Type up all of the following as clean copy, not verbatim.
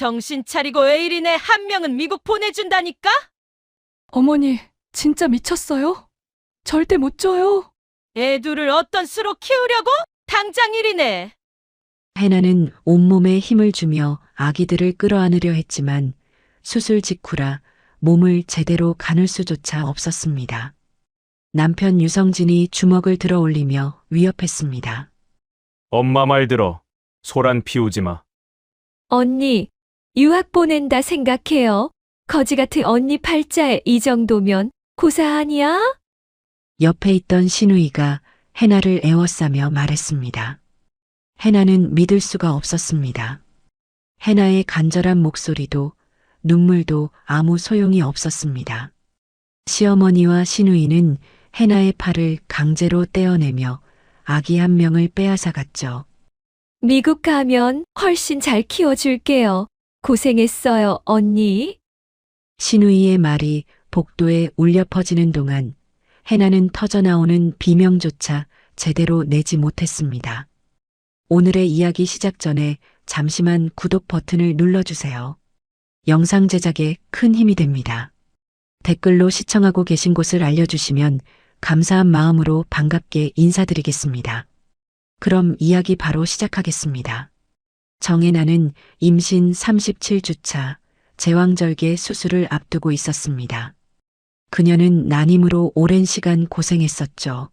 정신 차리고 왜 이리네. 한 명은 미국 보내준다니까? 어머니, 진짜 미쳤어요? 절대 못 줘요. 애 둘을 어떤 수로 키우려고? 당장 이리네. 해나는 온몸에 힘을 주며 아기들을 끌어안으려 했지만 수술 직후라 몸을 제대로 가눌 수조차 없었습니다. 남편 유성진이 주먹을 들어 올리며 위협했습니다. 엄마 말 들어. 소란 피우지 마. 언니, 유학 보낸다 생각해요. 거지 같은 언니 팔자에 이 정도면 고사 아니야? 옆에 있던 신우이가 해나를 애워싸며 말했습니다. 해나는 믿을 수가 없었습니다. 해나의 간절한 목소리도 눈물도 아무 소용이 없었습니다. 시어머니와 신우이는 해나의 팔을 강제로 떼어내며 아기 한 명을 빼앗아갔죠. 미국 가면 훨씬 잘 키워줄게요. 고생했어요, 언니. 신우이의 말이 복도에 울려 퍼지는 동안 해나는 터져나오는 비명조차 제대로 내지 못했습니다. 오늘의 이야기 시작 전에 잠시만 구독 버튼을 눌러주세요. 영상 제작에 큰 힘이 됩니다. 댓글로 시청하고 계신 곳을 알려주시면 감사한 마음으로 반갑게 인사드리겠습니다. 그럼 이야기 바로 시작하겠습니다. 정혜나는 임신 37주차 제왕절개 수술을 앞두고 있었습니다. 그녀는 난임으로 오랜 시간 고생했었죠.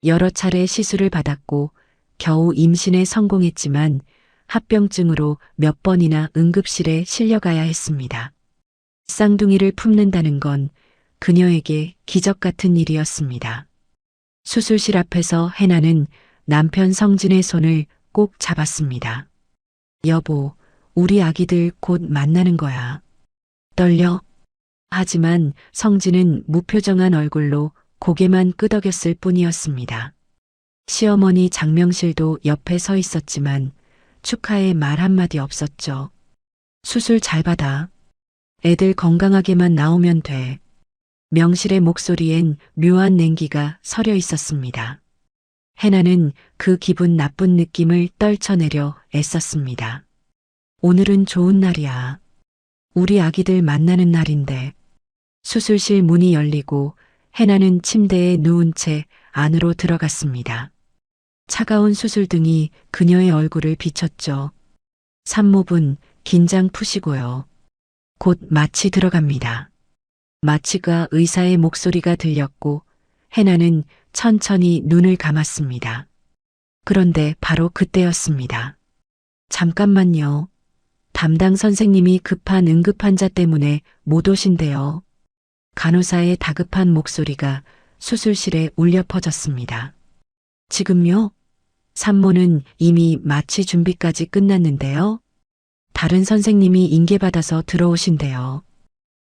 여러 차례 시술을 받았고 겨우 임신에 성공했지만 합병증으로 몇 번이나 응급실에 실려가야 했습니다. 쌍둥이를 품는다는 건 그녀에게 기적 같은 일이었습니다. 수술실 앞에서 해나는 남편 성진의 손을 꼭 잡았습니다. 여보, 우리 아기들 곧 만나는 거야. 떨려? 하지만 성진은 무표정한 얼굴로 고개만 끄덕였을 뿐이었습니다. 시어머니 장명실도 옆에 서 있었지만 축하의 말 한마디 없었죠. 수술 잘 받아. 애들 건강하게만 나오면 돼. 명실의 목소리엔 묘한 냉기가 서려 있었습니다. 해나는 그 기분 나쁜 느낌을 떨쳐내려 애썼습니다. 오늘은 좋은 날이야. 우리 아기들 만나는 날인데. 수술실 문이 열리고 해나는 침대에 누운 채 안으로 들어갔습니다. 차가운 수술등이 그녀의 얼굴을 비췄죠. 산모분, 긴장 푸시고요. 곧 마취 들어갑니다. 마취가 의사의 목소리가 들렸고 해나는 천천히 눈을 감았습니다. 그런데 바로 그때였습니다. 잠깐만요. 담당 선생님이 급한 응급환자 때문에 못 오신대요. 간호사의 다급한 목소리가 수술실에 울려 퍼졌습니다. 지금요? 산모는 이미 마취 준비까지 끝났는데요. 다른 선생님이 인계받아서 들어오신대요.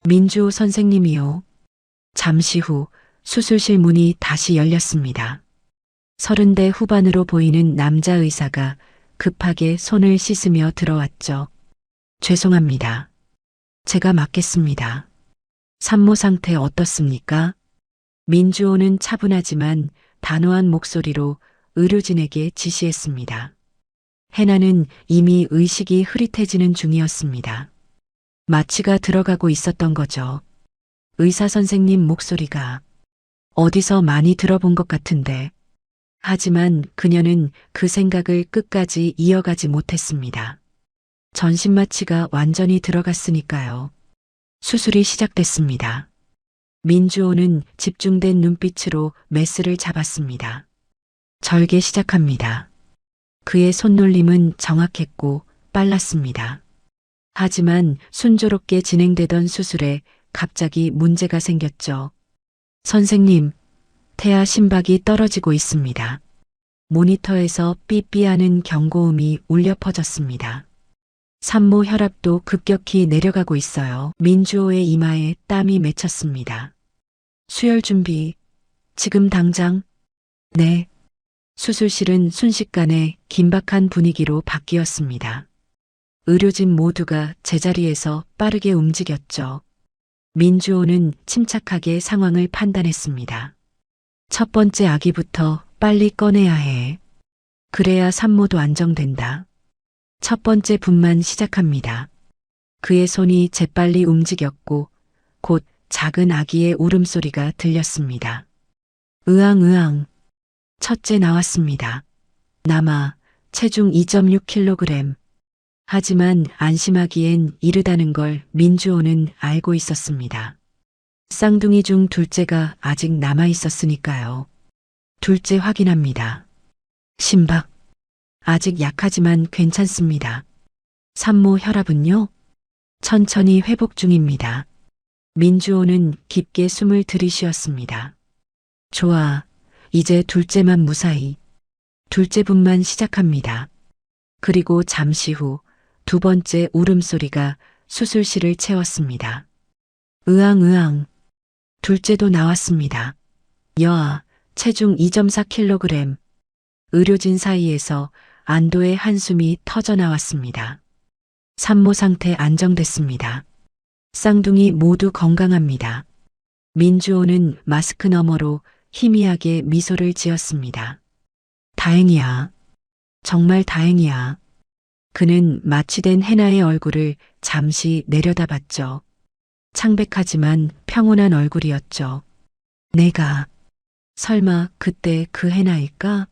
민주호 선생님이요. 잠시 후 수술실 문이 다시 열렸습니다. 30대 후반으로 보이는 남자 의사가 급하게 손을 씻으며 들어왔죠. 죄송합니다. 제가 맡겠습니다. 산모 상태 어떻습니까? 민주호는 차분하지만 단호한 목소리로 의료진에게 지시했습니다. 해나는 이미 의식이 흐릿해지는 중이었습니다. 마취가 들어가고 있었던 거죠. 의사 선생님 목소리가 어디서 많이 들어본 것 같은데. 하지만 그녀는 그 생각을 끝까지 이어가지 못했습니다. 전신 마취가 완전히 들어갔으니까요. 수술이 시작됐습니다. 민주호는 집중된 눈빛으로 메스를 잡았습니다. 절개 시작합니다. 그의 손놀림은 정확했고 빨랐습니다. 하지만 순조롭게 진행되던 수술에 갑자기 문제가 생겼죠. 선생님, 태아 심박이 떨어지고 있습니다. 모니터에서 삐삐하는 경고음이 울려 퍼졌습니다. 산모 혈압도 급격히 내려가고 있어요. 민주호의 이마에 땀이 맺혔습니다. 수혈 준비, 지금 당장? 네. 수술실은 순식간에 긴박한 분위기로 바뀌었습니다. 의료진 모두가 제자리에서 빠르게 움직였죠. 민주호는 침착하게 상황을 판단했습니다. 첫 번째 아기부터 빨리 꺼내야 해. 그래야 산모도 안정된다. 첫 번째 분만 시작합니다. 그의 손이 재빨리 움직였고 곧 작은 아기의 울음소리가 들렸습니다. 으앙으앙. 첫째 나왔습니다. 남아 체중 2.6kg. 하지만 안심하기엔 이르다는 걸 민주호는 알고 있었습니다. 쌍둥이 중 둘째가 아직 남아 있었으니까요. 둘째 확인합니다. 심박. 아직 약하지만 괜찮습니다. 산모 혈압은요? 천천히 회복 중입니다. 민주호는 깊게 숨을 들이쉬었습니다. 좋아. 이제 둘째만 무사히. 둘째분만 시작합니다. 그리고 잠시 후 두 번째 울음소리가 수술실을 채웠습니다. 으앙으앙. 둘째도 나왔습니다. 여아, 체중 2.4kg. 의료진 사이에서 안도의 한숨이 터져 나왔습니다. 산모 상태 안정됐습니다. 쌍둥이 모두 건강합니다. 민주호는 마스크 너머로 희미하게 미소를 지었습니다. 다행이야. 정말 다행이야. 그는 마취된 해나의 얼굴을 잠시 내려다봤죠. 창백하지만 평온한 얼굴이었죠. 내가 설마 그때 그 해나일까?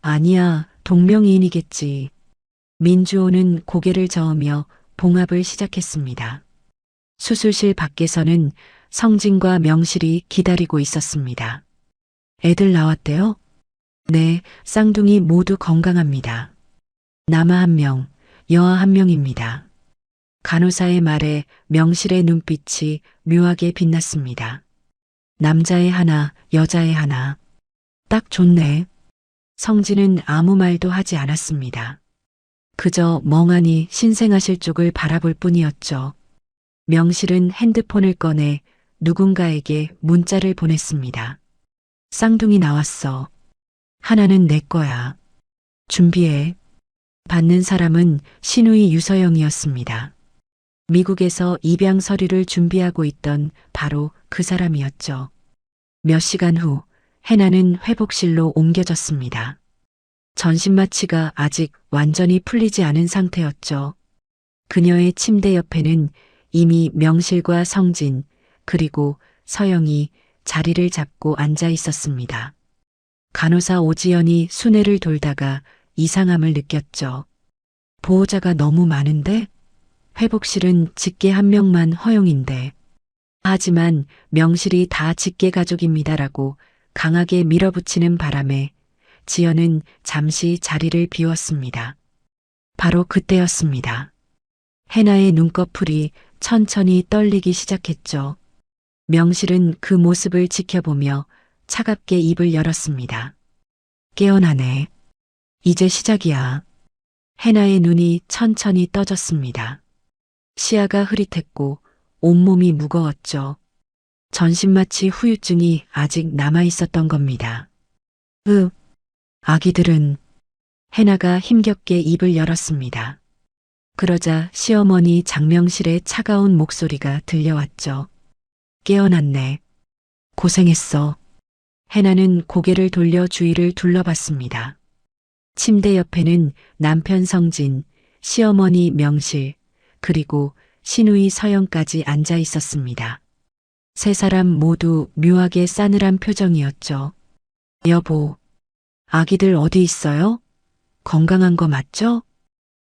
아니야, 동명이인이겠지. 민주호는 고개를 저으며 봉합을 시작했습니다. 수술실 밖에서는 성진과 명실이 기다리고 있었습니다. 애들 나왔대요? 네, 쌍둥이 모두 건강합니다. 남아 1명, 여아 1명입니다. 간호사의 말에 명실의 눈빛이 묘하게 빛났습니다. 남자의 하나, 여자의 하나. 딱 좋네. 성진은 아무 말도 하지 않았습니다. 그저 멍하니 신생아실 쪽을 바라볼 뿐이었죠. 명실은 핸드폰을 꺼내 누군가에게 문자를 보냈습니다. 쌍둥이 나왔어. 하나는 내 거야. 준비해. 받는 사람은 신우이 유서영이었습니다. 미국에서 입양 서류를 준비하고 있던 바로 그 사람이었죠. 몇 시간 후 해나는 회복실로 옮겨졌습니다. 전신 마취가 아직 완전히 풀리지 않은 상태였죠. 그녀의 침대 옆에는 이미 명실과 성진 그리고 서영이 자리를 잡고 앉아 있었습니다. 간호사 오지연이 수뇌를 돌다가 이상함을 느꼈죠. 보호자가 너무 많은데? 회복실은 직계 1명만 허용인데. 하지만 명실이 다 직계 가족입니다라고 강하게 밀어붙이는 바람에 지연은 잠시 자리를 비웠습니다. 바로 그때였습니다. 해나의 눈꺼풀이 천천히 떨리기 시작했죠. 명실은 그 모습을 지켜보며 차갑게 입을 열었습니다. 깨어나네. 이제 시작이야. 해나의 눈이 천천히 떠졌습니다. 시야가 흐릿했고 온몸이 무거웠죠. 전신마취 후유증이 아직 남아 있었던 겁니다. 아기들은 해나가 힘겹게 입을 열었습니다. 그러자 시어머니 장명실의 차가운 목소리가 들려왔죠. 깨어났네. 고생했어. 해나는 고개를 돌려 주위를 둘러봤습니다. 침대 옆에는 남편 성진, 시어머니 명실, 그리고 신우이 서영까지 앉아 있었습니다. 세 사람 모두 묘하게 싸늘한 표정이었죠. 여보, 아기들 어디 있어요? 건강한 거 맞죠?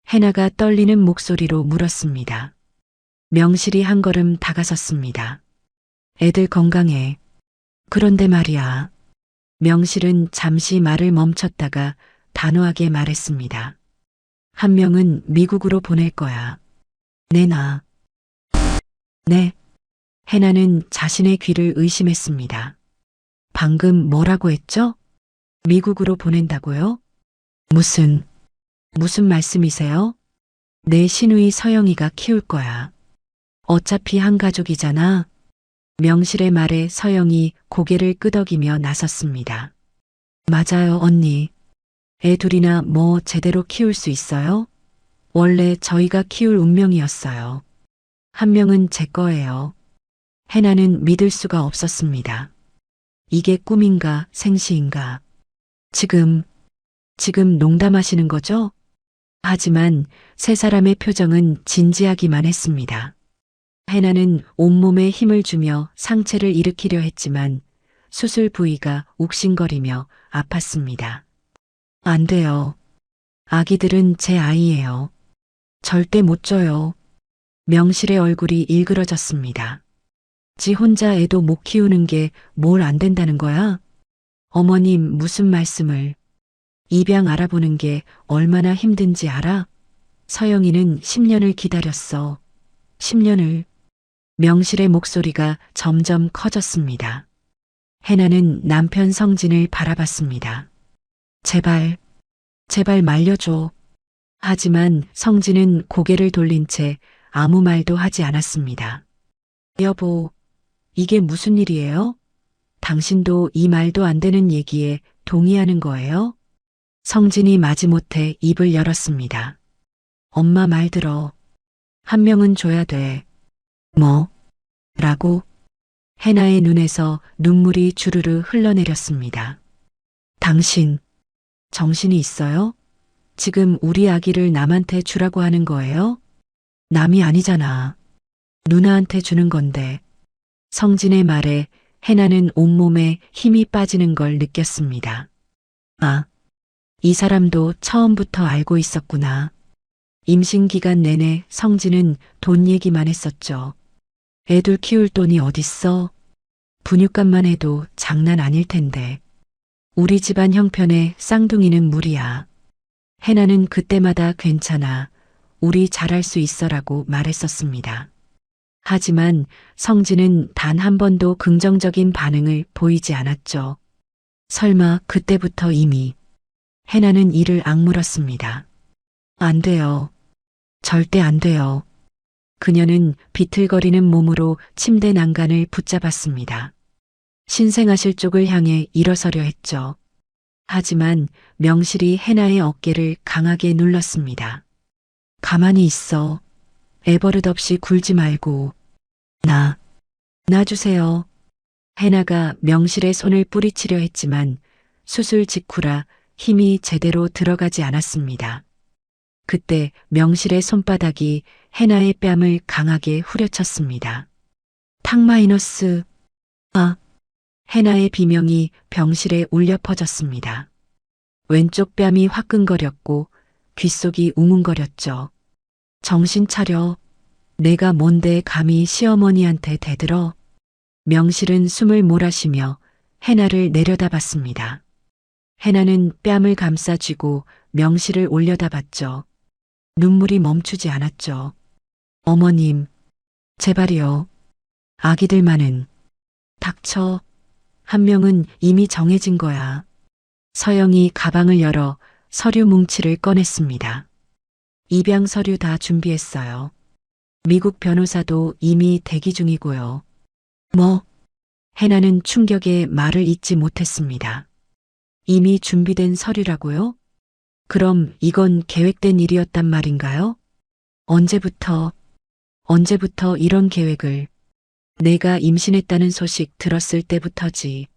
해나가 떨리는 목소리로 물었습니다. 명실이 한 걸음 다가섰습니다. 애들 건강해. 그런데 말이야. 명실은 잠시 말을 멈췄다가 단호하게 말했습니다. 1명은 미국으로 보낼 거야. 내놔. 네. 해나는 자신의 귀를 의심했습니다. 방금 뭐라고 했죠? 미국으로 보낸다고요? 무슨 말씀이세요? 내 시누이 서영이가 키울 거야. 어차피 한 가족이잖아. 명실의 말에 서영이 고개를 끄덕이며 나섰습니다. 맞아요, 언니. 애 둘이나 뭐 제대로 키울 수 있어요? 원래 저희가 키울 운명이었어요. 1명은 제 거예요. 해나는 믿을 수가 없었습니다. 이게 꿈인가 생시인가. 지금 농담하시는 거죠? 하지만 세 사람의 표정은 진지하기만 했습니다. 해나는 온몸에 힘을 주며 상체를 일으키려 했지만 수술 부위가 욱신거리며 아팠습니다. 안 돼요. 아기들은 제 아이예요. 절대 못 줘요. 명실의 얼굴이 일그러졌습니다. 지 혼자 애도 못 키우는 게 뭘 안 된다는 거야? 어머님 무슨 말씀을. 입양 알아보는 게 얼마나 힘든지 알아? 서영이는 10년을 기다렸어. 10년을. 명실의 목소리가 점점 커졌습니다. 해나는 남편 성진을 바라봤습니다. 제발, 제발 말려줘. 하지만 성진은 고개를 돌린 채 아무 말도 하지 않았습니다. 여보, 이게 무슨 일이에요? 당신도 이 말도 안 되는 얘기에 동의하는 거예요? 성진이 마지못해 입을 열었습니다. 엄마 말 들어. 한 명은 줘야 돼. 뭐? 라고? 해나의 눈에서 눈물이 주르르 흘러내렸습니다. 당신, 정신이 있어요? 지금 우리 아기를 남한테 주라고 하는 거예요? 남이 아니잖아. 누나한테 주는 건데. 성진의 말에 해나는 온몸에 힘이 빠지는 걸 느꼈습니다. 아, 이 사람도 처음부터 알고 있었구나. 임신 기간 내내 성진은 돈 얘기만 했었죠. 애들 키울 돈이 어딨어? 분유값만 해도 장난 아닐 텐데. 우리 집안 형편에 쌍둥이는 무리야. 해나는 그때마다 괜찮아. 우리 잘할 수 있어라고 말했었습니다. 하지만 성진은 단 한 번도 긍정적인 반응을 보이지 않았죠. 설마 그때부터 이미. 해나는 이를 악물었습니다. 안 돼요. 절대 안 돼요. 그녀는 비틀거리는 몸으로 침대 난간을 붙잡았습니다. 신생아실 쪽을 향해 일어서려 했죠. 하지만 명실이 해나의 어깨를 강하게 눌렀습니다. 가만히 있어. 애버릇없이 굴지 말고. 놔주세요. 해나가 명실의 손을 뿌리치려 했지만 수술 직후라 힘이 제대로 들어가지 않았습니다. 그때 명실의 손바닥이 해나의 뺨을 강하게 후려쳤습니다. 탁 마이너스. 아. 해나의 비명이 병실에 울려 퍼졌습니다. 왼쪽 뺨이 화끈거렸고 귓속이 웅웅거렸죠. 정신 차려. 내가 뭔데 감히 시어머니한테 대들어. 명실은 숨을 몰아쉬며 해나를 내려다봤습니다. 해나는 뺨을 감싸쥐고 명실을 올려다봤죠. 눈물이 멈추지 않았죠. 어머님, 제발이요. 아기들만은. 닥쳐. 한 명은 이미 정해진 거야. 서영이 가방을 열어 서류 뭉치를 꺼냈습니다. 입양 서류 다 준비했어요. 미국 변호사도 이미 대기 중이고요. 뭐? 해나는 충격에 말을 잇지 못했습니다. 이미 준비된 서류라고요? 그럼 이건 계획된 일이었단 말인가요? 언제부터 이런 계획을? 내가 임신했다는 소식 들었을 때부터지.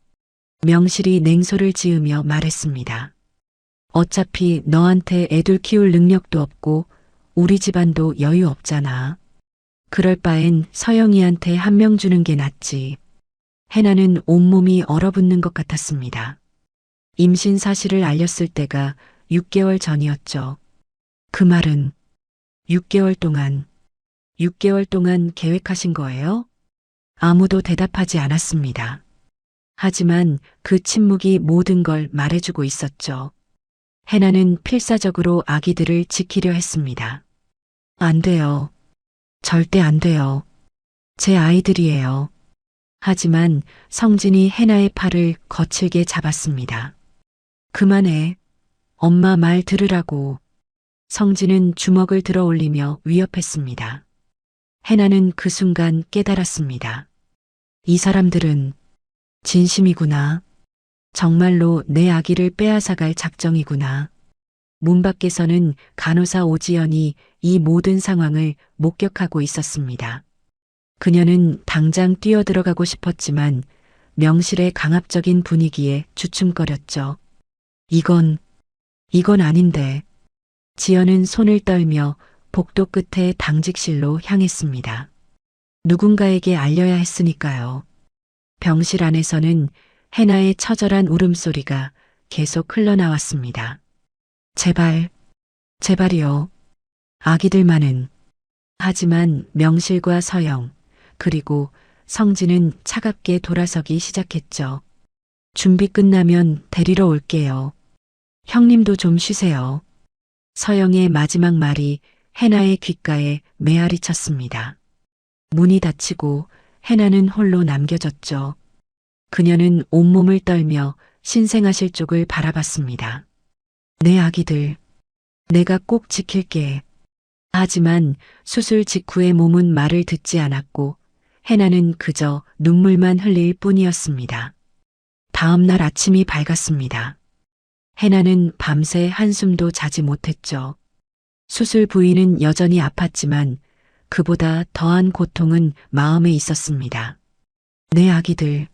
명실이 냉소를 지으며 말했습니다. 어차피 너한테 애들 키울 능력도 없고 우리 집안도 여유 없잖아. 그럴 바엔 서영이한테 한 명 주는 게 낫지. 해나는 온몸이 얼어붙는 것 같았습니다. 임신 사실을 알렸을 때가 6개월 전이었죠. 그 말은 6개월 동안 계획하신 거예요? 아무도 대답하지 않았습니다. 하지만 그 침묵이 모든 걸 말해주고 있었죠. 해나는 필사적으로 아기들을 지키려 했습니다. 안 돼요. 절대 안 돼요. 제 아이들이에요. 하지만 성진이 해나의 팔을 거칠게 잡았습니다. 그만해. 엄마 말 들으라고. 성진은 주먹을 들어 올리며 위협했습니다. 해나는 그 순간 깨달았습니다. 이 사람들은 진심이구나. 정말로 내 아기를 빼앗아갈 작정이구나. 문 밖에서는 간호사 오지연이 이 모든 상황을 목격하고 있었습니다. 그녀는 당장 뛰어들어가고 싶었지만 명실의 강압적인 분위기에 주춤거렸죠. 이건 아닌데. 지연은 손을 떨며 복도 끝에 당직실로 향했습니다. 누군가에게 알려야 했으니까요. 병실 안에서는 해나의 처절한 울음소리가 계속 흘러나왔습니다. 제발, 제발이요. 아기들만은. 하지만 명실과 서영, 그리고 성진은 차갑게 돌아서기 시작했죠. 준비 끝나면 데리러 올게요. 형님도 좀 쉬세요. 서영의 마지막 말이 해나의 귓가에 메아리 쳤습니다. 문이 닫히고 해나는 홀로 남겨졌죠. 그녀는 온몸을 떨며 신생아실 쪽을 바라봤습니다. 내 아기들, 내가 꼭 지킬게. 하지만 수술 직후의 몸은 말을 듣지 않았고 해나는 그저 눈물만 흘릴 뿐이었습니다. 다음 날 아침이 밝았습니다. 해나는 밤새 한숨도 자지 못했죠. 수술 부위는 여전히 아팠지만 그보다 더한 고통은 마음에 있었습니다. 내 아기들,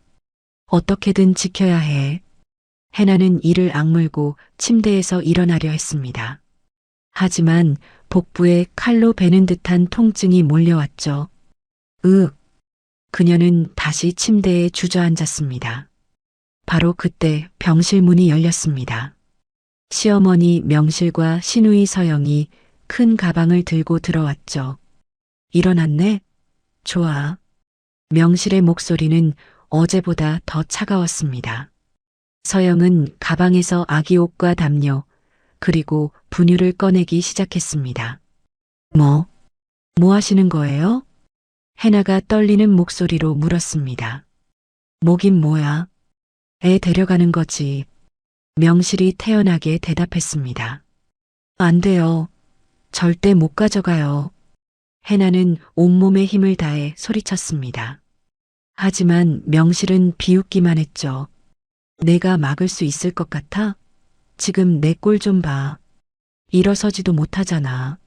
어떻게든 지켜야 해. 해나는 이를 악물고 침대에서 일어나려 했습니다. 하지만 복부에 칼로 베는 듯한 통증이 몰려왔죠. 그녀는 다시 침대에 주저앉았습니다. 바로 그때 병실 문이 열렸습니다. 시어머니 명실과 시누이 서영이 큰 가방을 들고 들어왔죠. 일어났네? 좋아. 명실의 목소리는 어제보다 더 차가웠습니다. 서영은 가방에서 아기 옷과 담요, 그리고 분유를 꺼내기 시작했습니다. 뭐 하시는 거예요? 해나가 떨리는 목소리로 물었습니다. 뭐긴 뭐야? 애 데려가는 거지. 명실이 태연하게 대답했습니다. 안 돼요. 절대 못 가져가요. 해나는 온몸에 힘을 다해 소리쳤습니다. 하지만 명실은 비웃기만 했죠. 내가 막을 수 있을 것 같아? 지금 내 꼴 좀 봐. 일어서지도 못하잖아.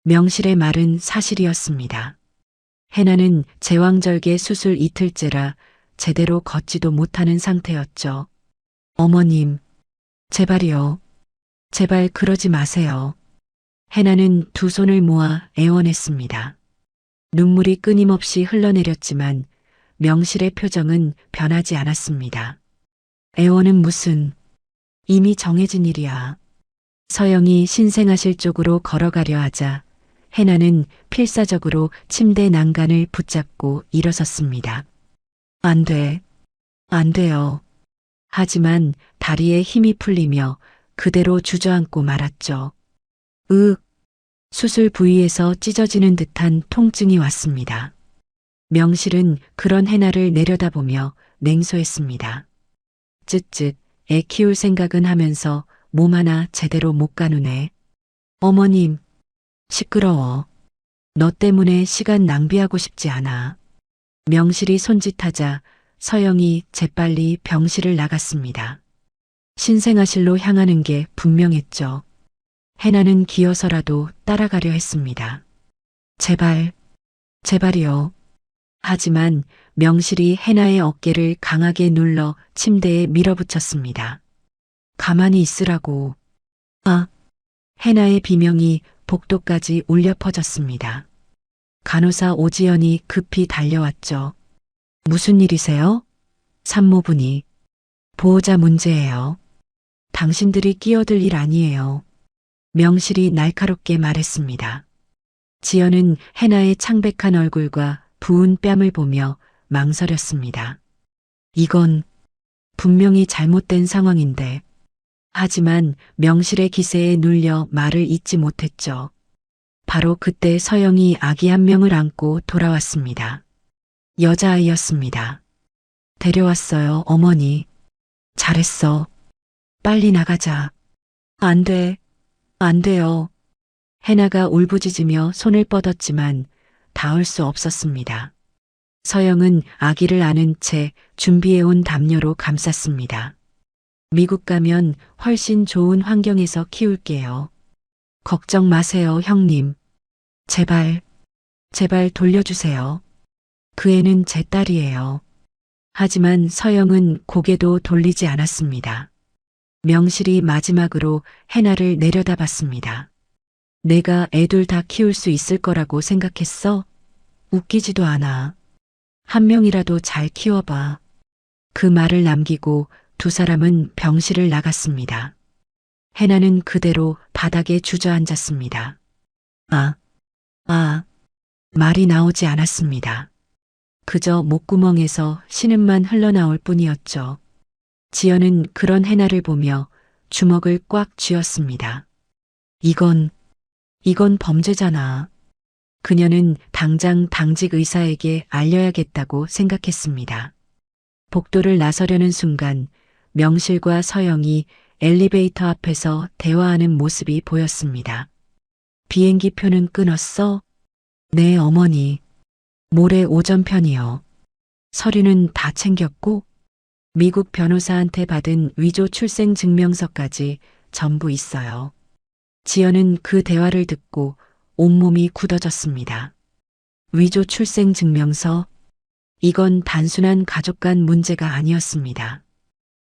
명실의 말은 사실이었습니다. 해나는 제왕절개 수술 이틀째라 제대로 걷지도 못하는 상태였죠. 어머님, 제발이요. 제발 그러지 마세요. 해나는 두 손을 모아 애원했습니다. 눈물이 끊임없이 흘러내렸지만 명실의 표정은 변하지 않았습니다. 애원은 무슨, 이미 정해진 일이야. 서영이 신생아실 쪽으로 걸어가려 하자 해나는 필사적으로 침대 난간을 붙잡고 일어섰습니다. 안 돼. 안 돼요. 하지만 다리에 힘이 풀리며 그대로 주저앉고 말았죠. 수술 부위에서 찢어지는 듯한 통증이 왔습니다. 명실은 그런 해나를 내려다보며 냉소했습니다. 쯧쯧, 애 키울 생각은 하면서 몸 하나 제대로 못 가누네. 어머님, 시끄러워. 너 때문에 시간 낭비하고 싶지 않아. 명실이 손짓하자 서영이 재빨리 병실을 나갔습니다. 신생아실로 향하는 게 분명했죠. 해나는 기어서라도 따라가려 했습니다. 제발, 제발이요. 하지만 명실이 해나의 어깨를 강하게 눌러 침대에 밀어붙였습니다. 가만히 있으라고. 해나의 비명이 복도까지 울려 퍼졌습니다. 간호사 오지연이 급히 달려왔죠. 무슨 일이세요? 산모분이. 보호자 문제예요. 당신들이 끼어들 일 아니에요. 명실이 날카롭게 말했습니다. 지연은 해나의 창백한 얼굴과 부은 뺨을 보며 망설였습니다. 이건 분명히 잘못된 상황인데. 하지만 명실의 기세에 눌려 말을 잇지 못했죠. 바로 그때 서영이 아기 한 명을 안고 돌아왔습니다. 여자아이였습니다. 데려왔어요, 어머니. 잘했어. 빨리 나가자. 안 돼. 안 돼요. 해나가 울부짖으며 손을 뻗었지만 닿을 수 없었습니다. 서영은 아기를 안은 채 준비해온 담요로 감쌌습니다. 미국 가면 훨씬 좋은 환경에서 키울게요. 걱정 마세요, 형님. 제발, 제발 돌려주세요. 그 애는 제 딸이에요. 하지만 서영은 고개도 돌리지 않았습니다. 명실이 마지막으로 해나를 내려다봤습니다. 내가 애들 다 키울 수 있을 거라고 생각했어? 웃기지도 않아. 한 명이라도 잘 키워봐. 그 말을 남기고 두 사람은 병실을 나갔습니다. 해나는 그대로 바닥에 주저앉았습니다. 말이 나오지 않았습니다. 그저 목구멍에서 신음만 흘러나올 뿐이었죠. 지연은 그런 해나를 보며 주먹을 꽉 쥐었습니다. 이건 범죄잖아. 그녀는 당장 당직 의사에게 알려야겠다고 생각했습니다. 복도를 나서려는 순간 명실과 서영이 엘리베이터 앞에서 대화하는 모습이 보였습니다. 비행기 표는 끊었어? 네, 어머니. 모레 오전편이요. 서류는 다 챙겼고 미국 변호사한테 받은 위조 출생 증명서까지 전부 있어요. 지연은 그 대화를 듣고 온몸이 굳어졌습니다. 위조 출생 증명서? 이건 단순한 가족 간 문제가 아니었습니다.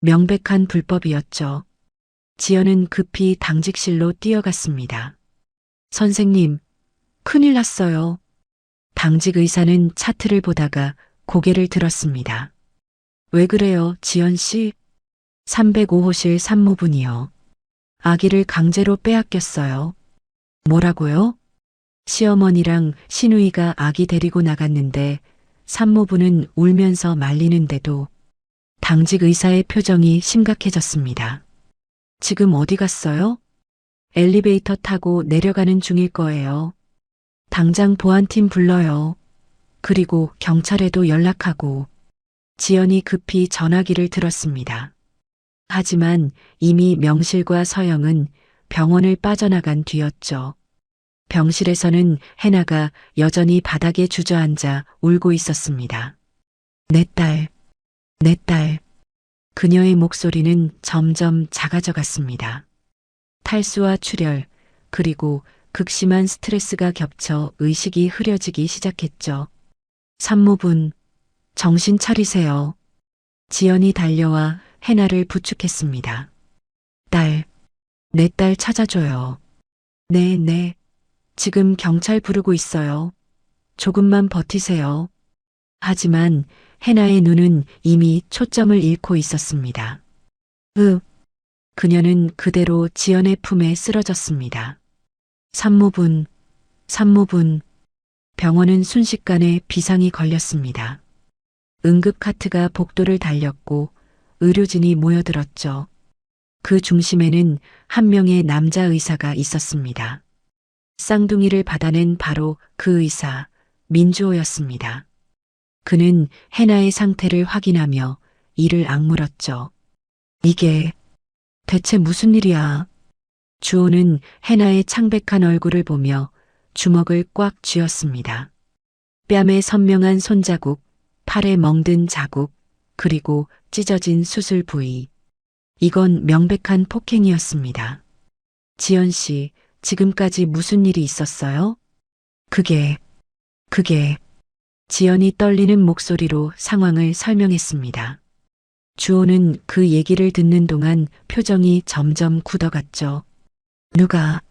명백한 불법이었죠. 지연은 급히 당직실로 뛰어갔습니다. 선생님, 큰일 났어요. 당직 의사는 차트를 보다가 고개를 들었습니다. 왜 그래요, 지연 씨? 305호실 산모분이요. 아기를 강제로 빼앗겼어요. 뭐라고요? 시어머니랑 시누이가 아기 데리고 나갔는데 산모분은 울면서 말리는데도 당직 의사의 표정이 심각해졌습니다. 지금 어디 갔어요? 엘리베이터 타고 내려가는 중일 거예요. 당장 보안팀 불러요. 그리고 경찰에도 연락하고. 지연이 급히 전화기를 들었습니다. 하지만 이미 명실과 서영은 병원을 빠져나간 뒤였죠. 병실에서는 해나가 여전히 바닥에 주저앉아 울고 있었습니다. 내 딸. 그녀의 목소리는 점점 작아져 갔습니다. 탈수와 출혈, 그리고 극심한 스트레스가 겹쳐 의식이 흐려지기 시작했죠. 산모분, 정신 차리세요. 지연이 달려와 해나를 부축했습니다. 내 딸 찾아줘요. 네. 지금 경찰 부르고 있어요. 조금만 버티세요. 하지만 해나의 눈은 이미 초점을 잃고 있었습니다. 그녀는 그대로 지연의 품에 쓰러졌습니다. 산모분. 병원은 순식간에 비상이 걸렸습니다. 응급카트가 복도를 달렸고 의료진이 모여들었죠. 그 중심에는 한 명의 남자 의사가 있었습니다. 쌍둥이를 받아낸 바로 그 의사, 민주호였습니다. 그는 해나의 상태를 확인하며 이를 악물었죠. 이게 대체 무슨 일이야? 주호는 해나의 창백한 얼굴을 보며 주먹을 꽉 쥐었습니다. 뺨에 선명한 손자국, 팔에 멍든 자국, 그리고 찢어진 수술 부위. 이건 명백한 폭행이었습니다. 지연 씨, 지금까지 무슨 일이 있었어요? 그게. 지연이 떨리는 목소리로 상황을 설명했습니다. 주호는 그 얘기를 듣는 동안 표정이 점점 굳어갔죠. 누가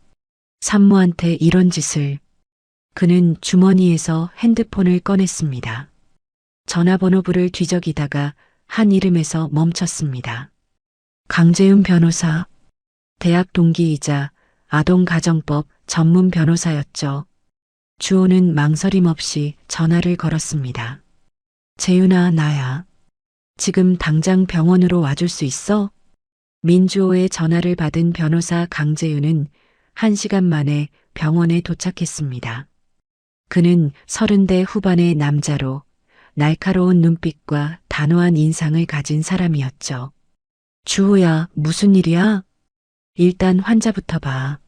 산모한테 이런 짓을. 그는 주머니에서 핸드폰을 꺼냈습니다. 전화번호부를 뒤적이다가 한 이름에서 멈췄습니다. 강재윤 변호사. 대학 동기이자 아동가정법 전문 변호사였죠. 주호는 망설임 없이 전화를 걸었습니다. 재윤아, 나야. 지금 당장 병원으로 와줄 수 있어? 민주호의 전화를 받은 변호사 강재윤은 1시간 만에 병원에 도착했습니다. 그는 30대 후반의 남자로 날카로운 눈빛과 단호한 인상을 가진 사람이었죠. 주호야, 무슨 일이야? 일단 환자부터 봐.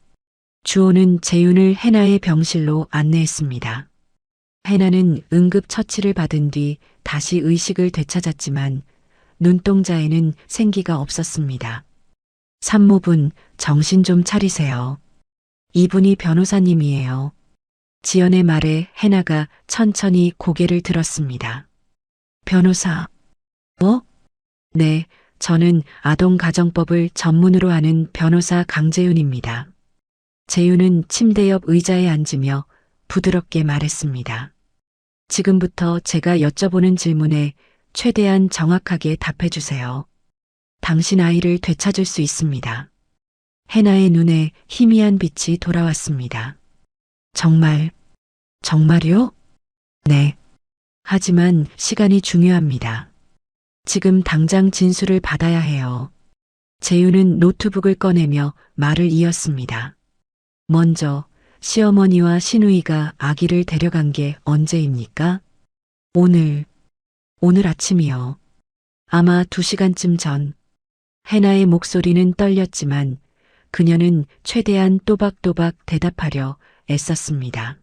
주호는 재윤을 해나의 병실로 안내했습니다. 해나는 응급처치를 받은 뒤 다시 의식을 되찾았지만 눈동자에는 생기가 없었습니다. 산모분, 정신 좀 차리세요. 이분이 변호사님이에요. 지연의 말에 해나가 천천히 고개를 들었습니다. 변호사. 네, 저는 아동가정법을 전문으로 하는 변호사 강재윤입니다. 재윤은 침대 옆 의자에 앉으며 부드럽게 말했습니다. 지금부터 제가 여쭤보는 질문에 최대한 정확하게 답해 주세요. 당신 아이를 되찾을 수 있습니다. 해나의 눈에 희미한 빛이 돌아왔습니다. 정말요? 네. 하지만 시간이 중요합니다. 지금 당장 진술을 받아야 해요. 재윤은 노트북을 꺼내며 말을 이었습니다. 먼저 시어머니와 시누이가 아기를 데려간 게 언제입니까? 오늘 아침이요. 아마 2시간쯤 전. 해나의 목소리는 떨렸지만 그녀는 최대한 또박또박 대답하려 애썼습니다.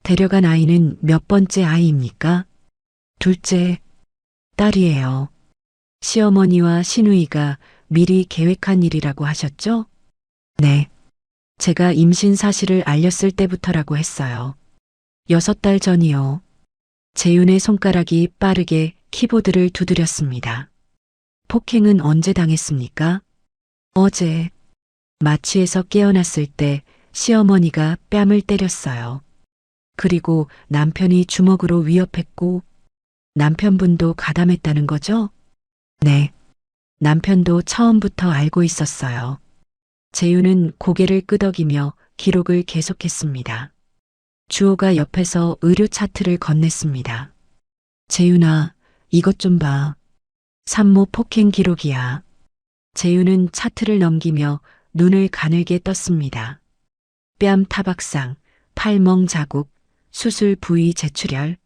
데려간 아이는 몇 번째 아이입니까? 둘째, 딸이에요. 시어머니와 시누이가 미리 계획한 일이라고 하셨죠? 네. 제가 임신 사실을 알렸을 때부터라고 했어요. 6달 전이요. 재윤의 손가락이 빠르게 키보드를 두드렸습니다. 폭행은 언제 당했습니까? 어제. 마취에서 깨어났을 때 시어머니가 뺨을 때렸어요. 그리고 남편이 주먹으로 위협했고 남편분도 가담했다는 거죠? 네. 남편도 처음부터 알고 있었어요. 재윤은 고개를 끄덕이며 기록을 계속했습니다. 주호가 옆에서 의료 차트를 건넸습니다. 재윤아, 이것 좀 봐. 산모 폭행 기록이야. 재윤은 차트를 넘기며 눈을 가늘게 떴습니다. 뺨 타박상, 팔멍 자국, 수술 부위 재출혈.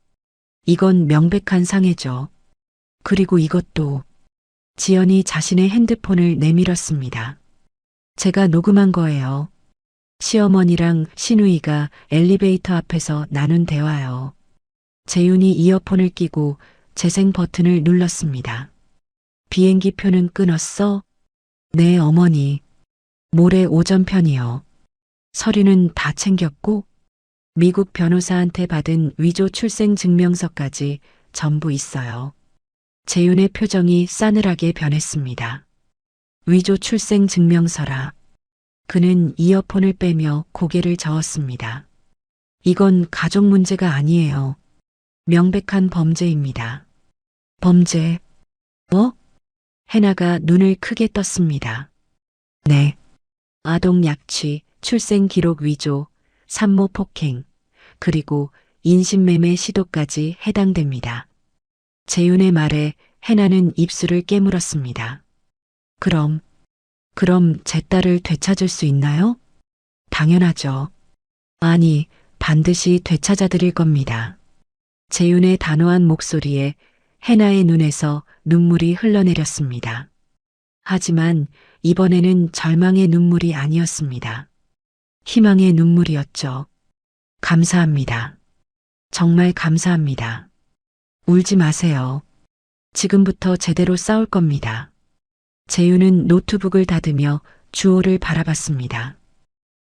이건 명백한 상해죠. 그리고 이것도. 지연이 자신의 핸드폰을 내밀었습니다. 제가 녹음한 거예요. 시어머니랑 시누이가 엘리베이터 앞에서 나눈 대화요. 재윤이 이어폰을 끼고 재생 버튼을 눌렀습니다. 비행기 표는 끊었어? 네, 어머니. 모레 오전편이요. 서류는 다 챙겼고 미국 변호사한테 받은 위조 출생 증명서까지 전부 있어요. 재윤의 표정이 싸늘하게 변했습니다. 위조 출생 증명서라. 그는 이어폰을 빼며 고개를 저었습니다. 이건 가족 문제가 아니에요. 명백한 범죄입니다. 범죄? 뭐? 해나가 눈을 크게 떴습니다. 네. 아동 약취, 출생 기록 위조, 산모 폭행, 그리고 인신매매 시도까지 해당됩니다. 재윤의 말에 해나는 입술을 깨물었습니다. 그럼 제 딸을 되찾을 수 있나요? 당연하죠. 아니, 반드시 되찾아드릴 겁니다. 재윤의 단호한 목소리에 해나의 눈에서 눈물이 흘러내렸습니다. 하지만 이번에는 절망의 눈물이 아니었습니다. 희망의 눈물이었죠. 감사합니다. 정말 감사합니다. 울지 마세요. 지금부터 제대로 싸울 겁니다. 재윤은 노트북을 닫으며 주호를 바라봤습니다.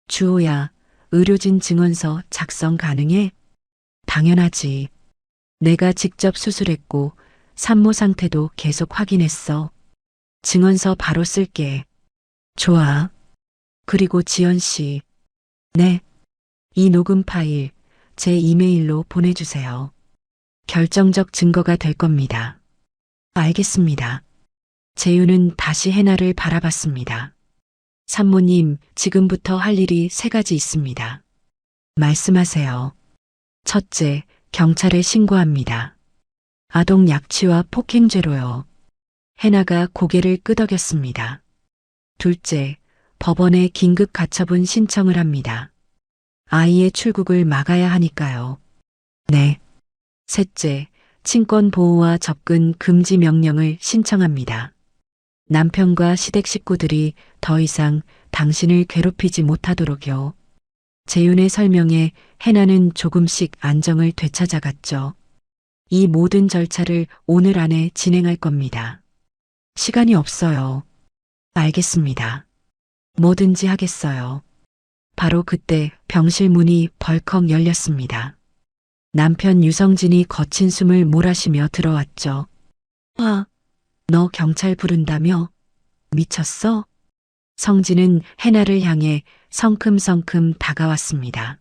주호야, 의료진 증언서 작성 가능해? 당연하지. 내가 직접 수술했고 산모 상태도 계속 확인했어. 증언서 바로 쓸게. 좋아. 그리고 지연 씨. 네. 이 녹음 파일 제 이메일로 보내주세요. 결정적 증거가 될 겁니다. 알겠습니다. 재윤은 다시 해나를 바라봤습니다. 산모님, 지금부터 할 일이 3가지 있습니다. 말씀하세요. 첫째, 경찰에 신고합니다. 아동 약취와 폭행죄로요. 해나가 고개를 끄덕였습니다. 둘째, 법원에 긴급 가처분 신청을 합니다. 아이의 출국을 막아야 하니까요. 네. 셋째, 친권 보호와 접근 금지 명령을 신청합니다. 남편과 시댁 식구들이 더 이상 당신을 괴롭히지 못하도록요. 재윤의 설명에 해나는 조금씩 안정을 되찾아갔죠. 이 모든 절차를 오늘 안에 진행할 겁니다. 시간이 없어요. 알겠습니다. 뭐든지 하겠어요. 바로 그때 병실 문이 벌컥 열렸습니다. 남편 유성진이 거친 숨을 몰아쉬며 들어왔죠. 너 경찰 부른다며? 미쳤어? 성진은 해나를 향해 성큼성큼 다가왔습니다.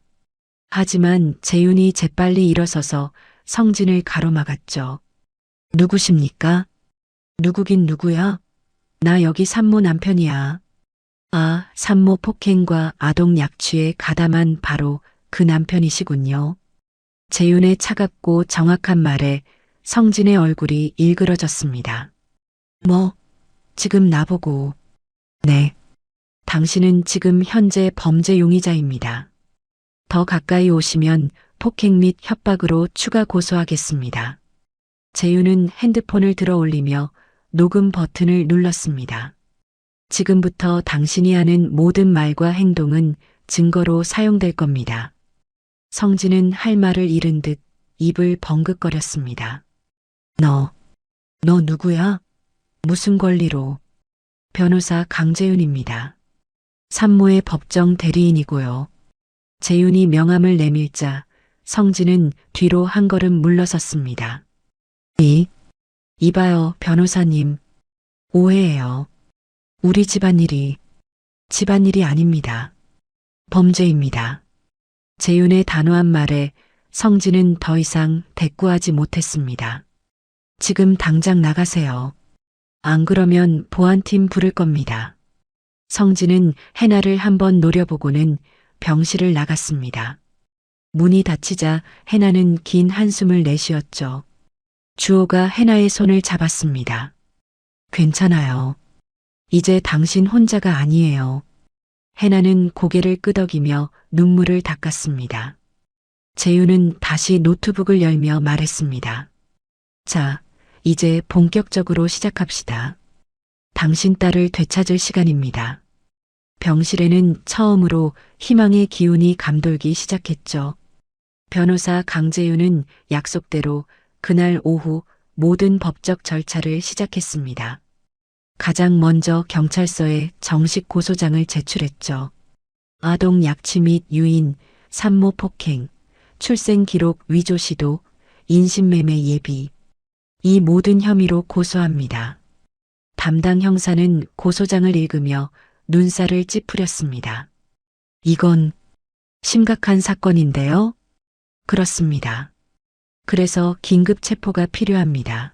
하지만 재윤이 재빨리 일어서서 성진을 가로막았죠. 누구십니까? 누구긴 누구야? 나 여기 산모 남편이야. 아, 산모 폭행과 아동 약취에 가담한 바로 그 남편이시군요. 재윤의 차갑고 정확한 말에 성진의 얼굴이 일그러졌습니다. 뭐, 지금 나보고. 네. 당신은 지금 현재 범죄 용의자입니다. 더 가까이 오시면 폭행 및 협박으로 추가 고소하겠습니다. 재윤은 핸드폰을 들어 올리며 녹음 버튼을 눌렀습니다. 지금부터 당신이 하는 모든 말과 행동은 증거로 사용될 겁니다. 성진은 할 말을 잃은 듯 입을 벙긋거렸습니다. 너 누구야? 무슨 권리로? 변호사 강재윤입니다. 산모의 법정 대리인이고요. 재윤이 명함을 내밀자 성진은 뒤로 한 걸음 물러섰습니다. 이봐요, 변호사님. 오해예요. 우리 집안일이 아닙니다. 범죄입니다. 재윤의 단호한 말에 성진은 더 이상 대꾸하지 못했습니다. 지금 당장 나가세요. 안 그러면 보안팀 부를 겁니다. 성진은 해나를 한번 노려보고는 병실을 나갔습니다. 문이 닫히자 해나는 긴 한숨을 내쉬었죠. 주호가 해나의 손을 잡았습니다. 괜찮아요. 이제 당신 혼자가 아니에요. 해나는 고개를 끄덕이며 눈물을 닦았습니다. 재윤은 다시 노트북을 열며 말했습니다. 자, 이제 본격적으로 시작합시다. 당신 딸을 되찾을 시간입니다. 병실에는 처음으로 희망의 기운이 감돌기 시작했죠. 변호사 강재윤은 약속대로 그날 오후 모든 법적 절차를 시작했습니다. 가장 먼저 경찰서에 정식 고소장을 제출했죠. 아동 약취 및 유인, 산모 폭행, 출생 기록 위조 시도, 인신매매 예비. 이 모든 혐의로 고소합니다. 담당 형사는 고소장을 읽으며 눈살을 찌푸렸습니다. 이건 심각한 사건인데요? 그렇습니다. 그래서 긴급 체포가 필요합니다.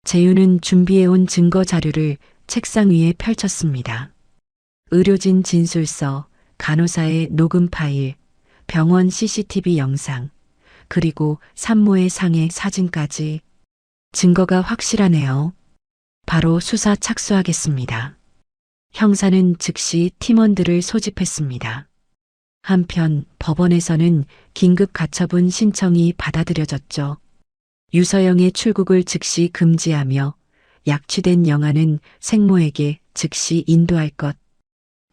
재윤은 준비해온 증거 자료를 책상 위에 펼쳤습니다. 의료진 진술서, 간호사의 녹음 파일, 병원 CCTV 영상, 그리고 산모의 상해 사진까지. 증거가 확실하네요. 바로 수사 착수하겠습니다. 형사는 즉시 팀원들을 소집했습니다. 한편 법원에서는 긴급 가처분 신청이 받아들여졌죠. 유서영의 출국을 즉시 금지하며 약취된 영아는 생모에게 즉시 인도할 것.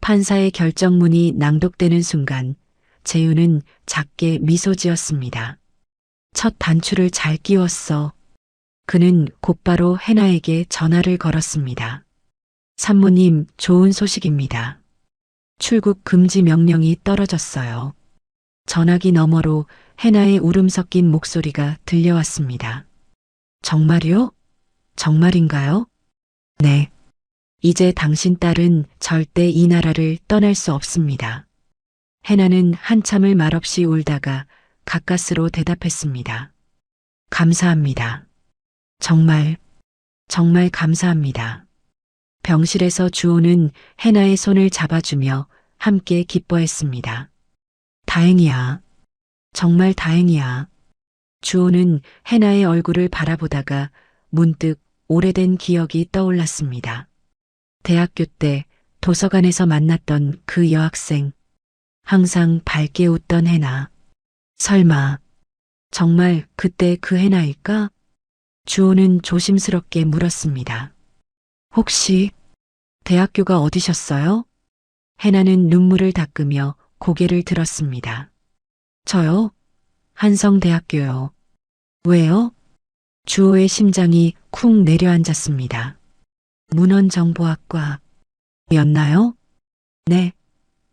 판사의 결정문이 낭독되는 순간 재윤은 작게 미소 지었습니다. 첫 단추를 잘 끼웠어. 그는 곧바로 해나에게 전화를 걸었습니다. 산모님, 좋은 소식입니다. 출국 금지 명령이 떨어졌어요. 전화기 너머로 해나의 울음 섞인 목소리가 들려왔습니다. 정말요? 정말인가요? 네. 이제 당신 딸은 절대 이 나라를 떠날 수 없습니다. 해나는 한참을 말없이 울다가 가까스로 대답했습니다. 감사합니다. 정말 감사합니다. 병실에서 주호는 해나의 손을 잡아주며 함께 기뻐했습니다. 다행이야. 정말 다행이야. 주호는 해나의 얼굴을 바라보다가 문득 오래된 기억이 떠올랐습니다. 대학교 때 도서관에서 만났던 그 여학생. 항상 밝게 웃던 해나. 설마 정말 그때 그 해나일까? 주호는 조심스럽게 물었습니다. 혹시 대학교가 어디셨어요? 해나는 눈물을 닦으며 고개를 들었습니다. 저요? 한성대학교요. 왜요? 주호의 심장이 쿵 내려앉았습니다. 문헌정보학과였나요? 네.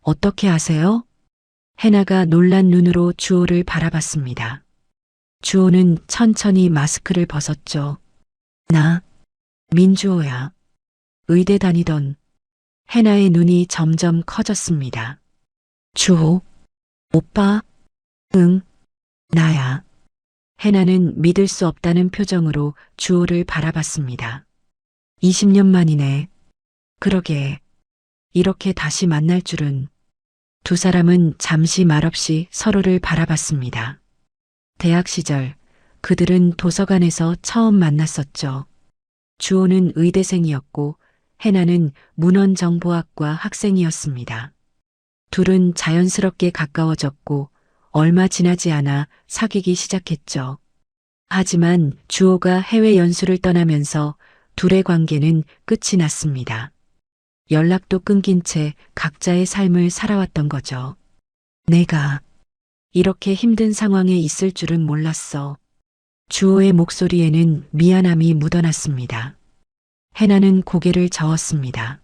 어떻게 아세요? 해나가 놀란 눈으로 주호를 바라봤습니다. 주호는 천천히 마스크를 벗었죠. 나 민주호야. 의대 다니던. 해나의 눈이 점점 커졌습니다. 주호. 오빠? 응, 나야. 해나는 믿을 수 없다는 표정으로 주호를 바라봤습니다. 20년 만이네. 그러게. 이렇게 다시 만날 줄은. 두 사람은 잠시 말없이 서로를 바라봤습니다. 대학 시절 그들은 도서관에서 처음 만났었죠. 주호는 의대생이었고 해나는 문헌정보학과 학생이었습니다. 둘은 자연스럽게 가까워졌고 얼마 지나지 않아 사귀기 시작했죠. 하지만 주호가 해외 연수를 떠나면서 둘의 관계는 끝이 났습니다. 연락도 끊긴 채 각자의 삶을 살아왔던 거죠. 내가 이렇게 힘든 상황에 있을 줄은 몰랐어. 주호의 목소리에는 미안함이 묻어났습니다. 해나는 고개를 저었습니다.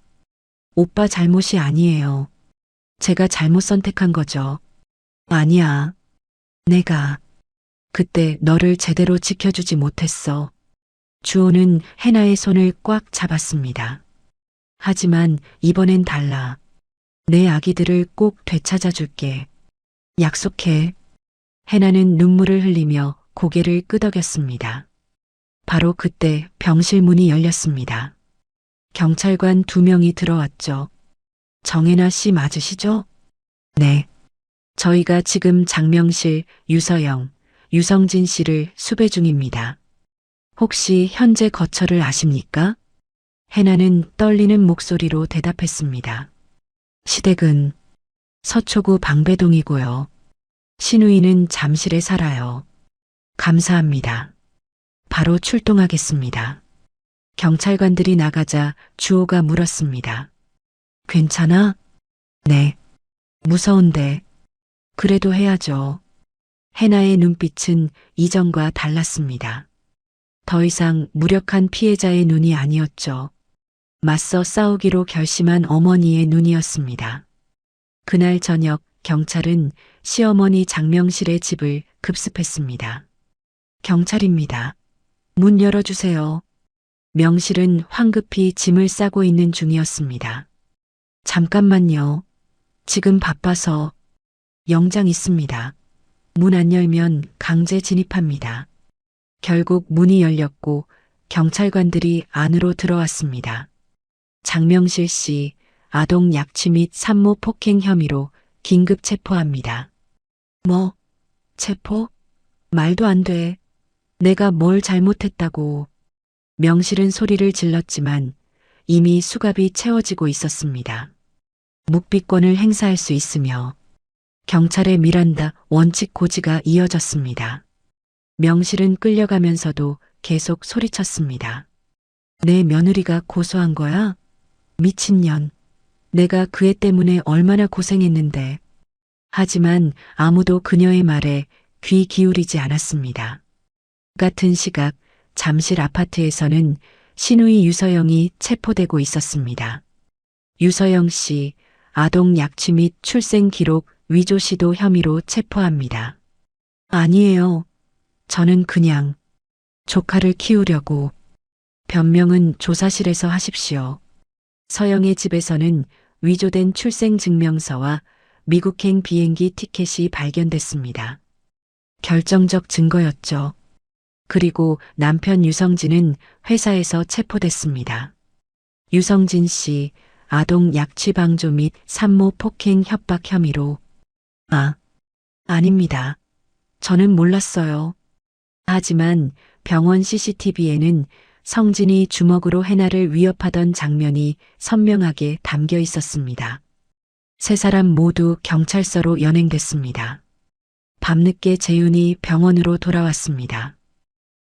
오빠 잘못이 아니에요. 제가 잘못 선택한 거죠. 아니야. 내가 그때 너를 제대로 지켜주지 못했어. 주호는 해나의 손을 꽉 잡았습니다. 하지만 이번엔 달라. 내 아기들을 꼭 되찾아 줄게. 약속해. 해나는 눈물을 흘리며 고개를 끄덕였습니다. 바로 그때 병실 문이 열렸습니다. 경찰관 2명이 들어왔죠. 정혜나 씨 맞으시죠? 네. 저희가 지금 장명실 유서영, 유성진 씨를 수배 중입니다. 혹시 현재 거처를 아십니까? 해나는 떨리는 목소리로 대답했습니다. 시댁은 서초구 방배동이고요. 신우이는 잠실에 살아요. 감사합니다. 바로 출동하겠습니다. 경찰관들이 나가자 주호가 물었습니다. 괜찮아? 네. 무서운데. 그래도 해야죠. 해나의 눈빛은 이전과 달랐습니다. 더 이상 무력한 피해자의 눈이 아니었죠. 맞서 싸우기로 결심한 어머니의 눈이었습니다. 그날 저녁 경찰은 시어머니 장명실의 집을 급습했습니다. 경찰입니다. 문 열어주세요. 명실은 황급히 짐을 싸고 있는 중이었습니다. 잠깐만요. 지금 바빠서. 영장 있습니다. 문 안 열면 강제 진입합니다. 결국 문이 열렸고 경찰관들이 안으로 들어왔습니다. 장명실 씨 아동 약취 및 산모 폭행 혐의로 긴급 체포합니다. 뭐? 체포? 말도 안 돼. 내가 뭘 잘못했다고. 명실은 소리를 질렀지만 이미 수갑이 채워지고 있었습니다. 묵비권을 행사할 수 있으며 경찰의 미란다 원칙 고지가 이어졌습니다. 명실은 끌려가면서도 계속 소리쳤습니다. 내 며느리가 고소한 거야? 미친년. 내가 그 애 때문에 얼마나 고생했는데. 하지만 아무도 그녀의 말에 귀 기울이지 않았습니다. 같은 시각 잠실 아파트에서는 신우이 유서영이 체포되고 있었습니다. 유서영 씨 아동 약취 및 출생 기록 위조 시도 혐의로 체포합니다. 아니에요. 저는 그냥 조카를 키우려고. 변명은 조사실에서 하십시오. 서영의 집에서는 위조된 출생증명서와 미국행 비행기 티켓이 발견됐습니다. 결정적 증거였죠. 그리고 남편 유성진은 회사에서 체포됐습니다. 유성진 씨 아동 약취 방조 및 산모 폭행 협박 혐의로. 아닙니다. 저는 몰랐어요. 하지만 병원 CCTV에는 성진이 주먹으로 해나를 위협하던 장면이 선명하게 담겨 있었습니다. 세 사람 모두 경찰서로 연행됐습니다. 밤늦게 재윤이 병원으로 돌아왔습니다.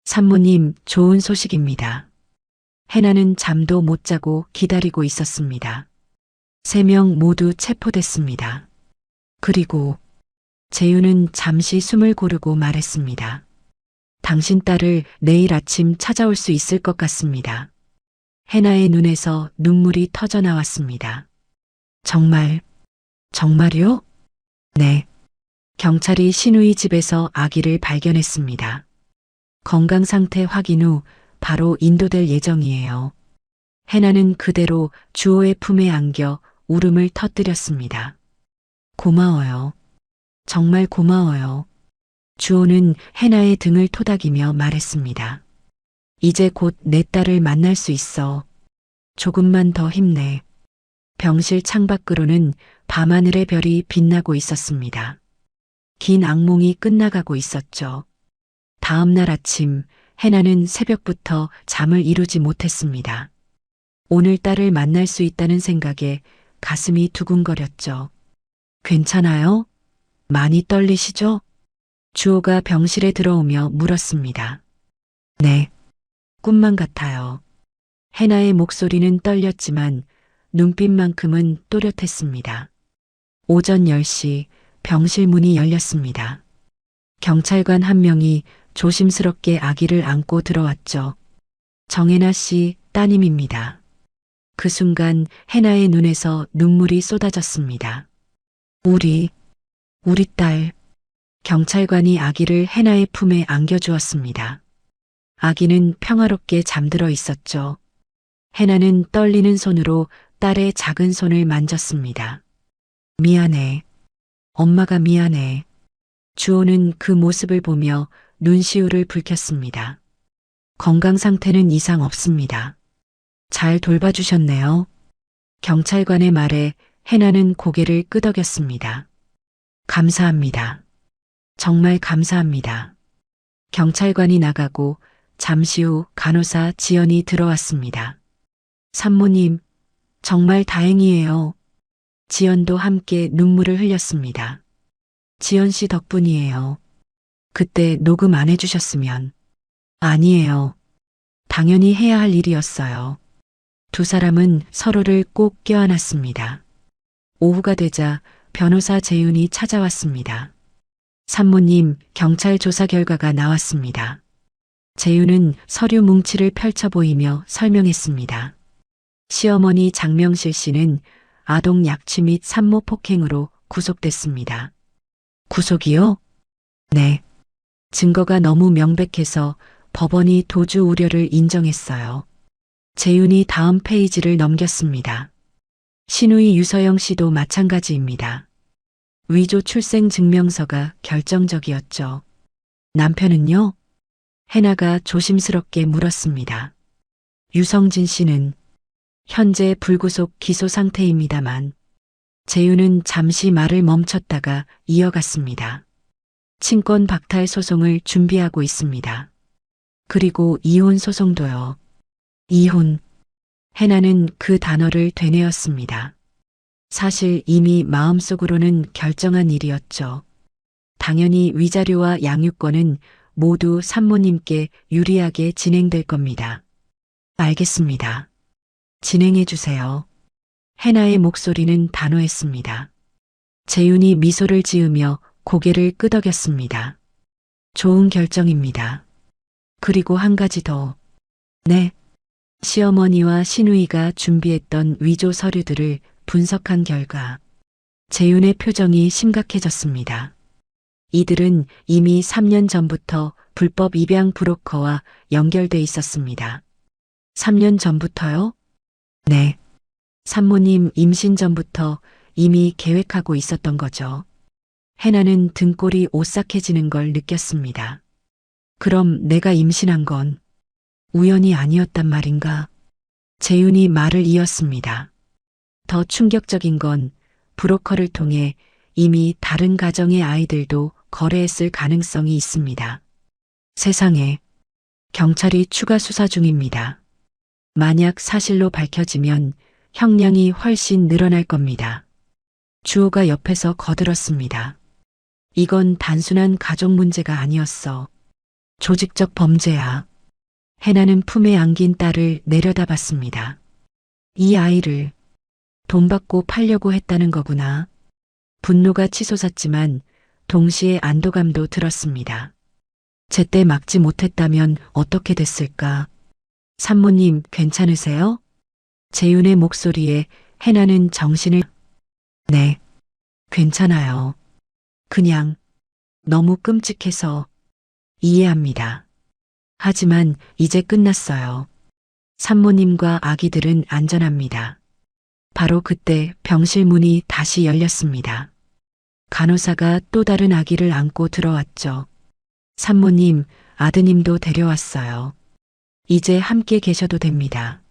산모님, 좋은 소식입니다. 해나는 잠도 못 자고 기다리고 있었습니다. 3명 모두 체포됐습니다. 그리고 재윤은 잠시 숨을 고르고 말했습니다. 당신 딸을 내일 아침 찾아올 수 있을 것 같습니다. 해나의 눈에서 눈물이 터져 나왔습니다. 정말요? 네. 경찰이 신우이 집에서 아기를 발견했습니다. 건강 상태 확인 후 바로 인도될 예정이에요. 해나는 그대로 주호의 품에 안겨 울음을 터뜨렸습니다. 고마워요. 정말 고마워요. 주호는 해나의 등을 토닥이며 말했습니다. 이제 곧 내 딸을 만날 수 있어. 조금만 더 힘내. 병실 창밖으로는 밤하늘의 별이 빛나고 있었습니다. 긴 악몽이 끝나가고 있었죠. 다음 날 아침, 해나는 새벽부터 잠을 이루지 못했습니다. 오늘 딸을 만날 수 있다는 생각에 가슴이 두근거렸죠. 괜찮아요? 많이 떨리시죠? 주호가 병실에 들어오며 물었습니다. 네, 꿈만 같아요. 해나의 목소리는 떨렸지만 눈빛만큼은 또렷했습니다. 오전 10시 병실 문이 열렸습니다. 경찰관 한 명이 조심스럽게 아기를 안고 들어왔죠. 정혜나 씨 따님입니다. 그 순간 해나의 눈에서 눈물이 쏟아졌습니다. 우리 딸. 경찰관이 아기를 해나의 품에 안겨주었습니다. 아기는 평화롭게 잠들어 있었죠. 해나는 떨리는 손으로 딸의 작은 손을 만졌습니다. 미안해. 엄마가 미안해. 주호는 그 모습을 보며 눈시울을 붉혔습니다. 건강 상태는 이상 없습니다. 잘 돌봐주셨네요. 경찰관의 말에 해나는 고개를 끄덕였습니다. 감사합니다. 정말 감사합니다. 경찰관이 나가고 잠시 후 간호사 지연이 들어왔습니다. 산모님, 정말 다행이에요. 지연도 함께 눈물을 흘렸습니다. 지연 씨 덕분이에요. 그때 녹음 안 해주셨으면. 아니에요. 당연히 해야 할 일이었어요. 두 사람은 서로를 꼭 껴안았습니다. 오후가 되자 변호사 재윤이 찾아왔습니다. 산모님, 경찰 조사 결과가 나왔습니다. 재윤은 서류 뭉치를 펼쳐 보이며 설명했습니다. 시어머니 장명실 씨는 아동 약취 및 산모 폭행으로 구속됐습니다. 구속이요? 네. 증거가 너무 명백해서 법원이 도주 우려를 인정했어요. 재윤이 다음 페이지를 넘겼습니다. 신우이 유서영 씨도 마찬가지입니다. 위조 출생 증명서가 결정적이었죠. 남편은요? 해나가 조심스럽게 물었습니다. 유성진 씨는 현재 불구속 기소 상태입니다만 재윤은 잠시 말을 멈췄다가 이어갔습니다. 친권 박탈 소송을 준비하고 있습니다. 그리고 이혼 소송도요. 이혼. 해나는 그 단어를 되뇌었습니다. 사실 이미 마음속으로는 결정한 일이었죠. 당연히 위자료와 양육권은 모두 산모님께 유리하게 진행될 겁니다. 알겠습니다. 진행해 주세요. 해나의 목소리는 단호했습니다. 재윤이 미소를 지으며 고개를 끄덕였습니다. 좋은 결정입니다. 그리고 한 가지 더. 네. 시어머니와 신우이가 준비했던 위조 서류들을 분석한 결과 재윤의 표정이 심각해졌습니다. 이들은 이미 3년 전부터 불법 입양 브로커와 연결돼 있었습니다. 3년 전부터요? 네. 산모님 임신 전부터 이미 계획하고 있었던 거죠. 해나는 등골이 오싹해지는 걸 느꼈습니다. 그럼 내가 임신한 건 우연이 아니었단 말인가? 재윤이 말을 이었습니다. 더 충격적인 건 브로커를 통해 이미 다른 가정의 아이들도 거래했을 가능성이 있습니다. 세상에, 경찰이 추가 수사 중입니다. 만약 사실로 밝혀지면 형량이 훨씬 늘어날 겁니다. 주호가 옆에서 거들었습니다. 이건 단순한 가족 문제가 아니었어. 조직적 범죄야. 해나는 품에 안긴 딸을 내려다봤습니다. 이 아이를 돈 받고 팔려고 했다는 거구나. 분노가 치솟았지만 동시에 안도감도 들었습니다. 제때 막지 못했다면 어떻게 됐을까? 산모님 괜찮으세요? 재윤의 목소리에 해나는 정신을 네, 괜찮아요. 그냥 너무 끔찍해서 이해합니다. 하지만 이제 끝났어요. 산모님과 아기들은 안전합니다. 바로 그때 병실 문이 다시 열렸습니다. 간호사가 또 다른 아기를 안고 들어왔죠. 산모님, 아드님도 데려왔어요. 이제 함께 계셔도 됩니다.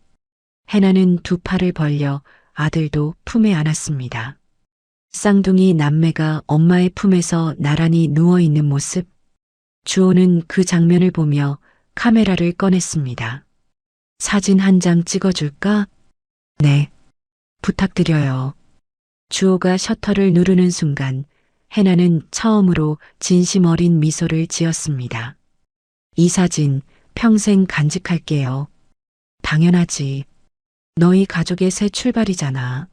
해나는 두 팔을 벌려 아들도 품에 안았습니다. 쌍둥이 남매가 엄마의 품에서 나란히 누워있는 모습. 주호는 그 장면을 보며 카메라를 꺼냈습니다. 사진 한 장 찍어줄까? 네. 부탁드려요. 주호가 셔터를 누르는 순간 해나는 처음으로 진심 어린 미소를 지었습니다. 이 사진 평생 간직할게요. 당연하지. 너희 가족의 새 출발이잖아.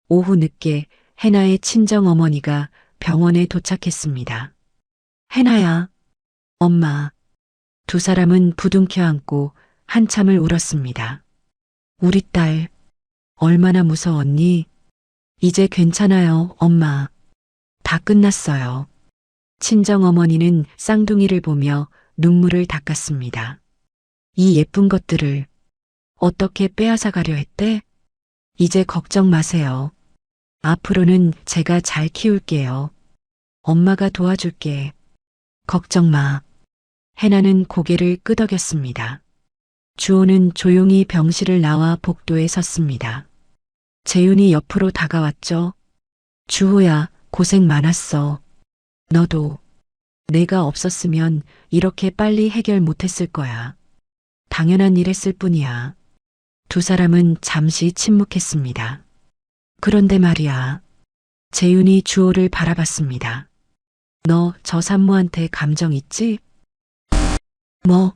오후 늦게 해나의 친정 어머니가 병원에 도착했습니다. 해나야, 엄마. 두 사람은 부둥켜 안고 한참을 울었습니다. 우리 딸, 얼마나 무서웠니? 이제 괜찮아요, 엄마. 다 끝났어요. 친정 어머니는 쌍둥이를 보며 눈물을 닦았습니다. 이 예쁜 것들을 어떻게 빼앗아 가려 했대? 이제 걱정 마세요. 앞으로는 제가 잘 키울게요. 엄마가 도와줄게. 걱정 마. 해나는 고개를 끄덕였습니다. 주호는 조용히 병실을 나와 복도에 섰습니다. 재윤이 옆으로 다가왔죠. 주호야, 고생 많았어. 너도. 내가 없었으면 이렇게 빨리 해결 못했을 거야. 당연한 일 했을 뿐이야. 두 사람은 잠시 침묵했습니다. 그런데 말이야. 재윤이 주호를 바라봤습니다. 너 저 산모한테 감정 있지? 뭐?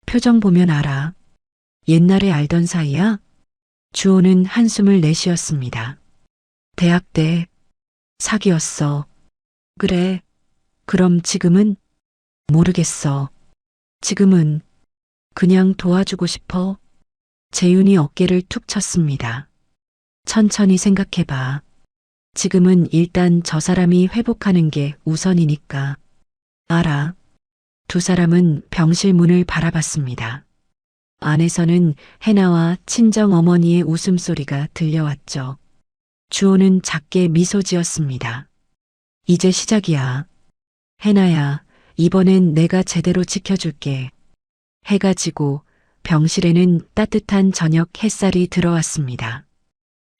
표정 보면 알아. 옛날에 알던 사이야? 주호는 한숨을 내쉬었습니다. 대학 때 사귀었어. 그래. 그럼 지금은? 모르겠어. 지금은 그냥 도와주고 싶어. 재윤이 어깨를 툭 쳤습니다. 천천히 생각해봐. 지금은 일단 저 사람이 회복하는 게 우선이니까. 알아. 두 사람은 병실 문을 바라봤습니다. 안에서는 해나와 친정 어머니의 웃음소리가 들려왔죠. 주호는 작게 미소 지었습니다. 이제 시작이야. 해나야, 이번엔 내가 제대로 지켜줄게. 해가 지고 병실에는 따뜻한 저녁 햇살이 들어왔습니다.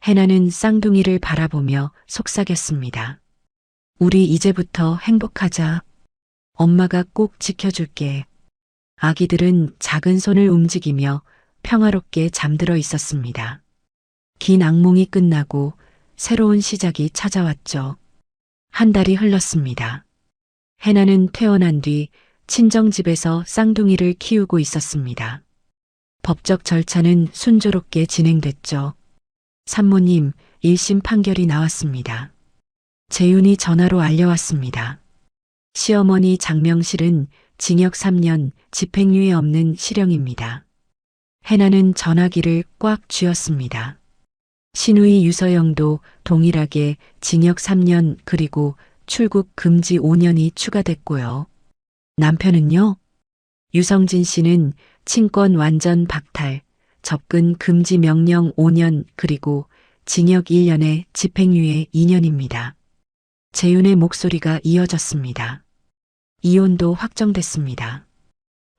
해나는 쌍둥이를 바라보며 속삭였습니다. 우리 이제부터 행복하자. 엄마가 꼭 지켜줄게. 아기들은 작은 손을 움직이며 평화롭게 잠들어 있었습니다. 긴 악몽이 끝나고 새로운 시작이 찾아왔죠. 한 달이 흘렀습니다. 해나는 퇴원한 뒤 친정집에서 쌍둥이를 키우고 있었습니다. 법적 절차는 순조롭게 진행됐죠. 산모님, 1심 판결이 나왔습니다. 재윤이 전화로 알려왔습니다. 시어머니 장명실은 징역 3년, 집행유예 없는 실형입니다. 해나는 전화기를 꽉 쥐었습니다. 신우이 유서영도 동일하게 징역 3년 그리고 출국 금지 5년이 추가됐고요. 남편은요? 유성진 씨는 친권 완전 박탈, 접근 금지 명령 5년 그리고 징역 1년에 집행유예 2년입니다. 재윤의 목소리가 이어졌습니다. 이혼도 확정됐습니다.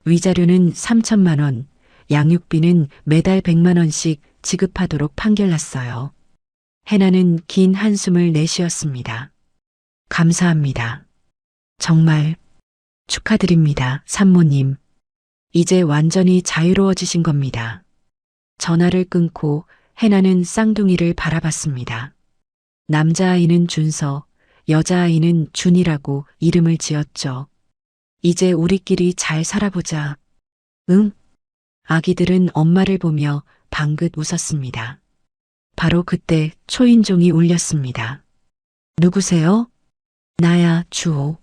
위자료는 3천만 원, 양육비는 매달 100만 원씩 지급하도록 판결났어요. 해나는 긴 한숨을 내쉬었습니다. 감사합니다. 정말 축하드립니다, 산모님. 이제 완전히 자유로워지신 겁니다. 전화를 끊고 해나는 쌍둥이를 바라봤습니다. 남자아이는 준서, 여자아이는 준이라고 이름을 지었죠. 이제 우리끼리 잘 살아보자. 응? 아기들은 엄마를 보며 방긋 웃었습니다. 바로 그때 초인종이 울렸습니다. 누구세요? 나야, 주호.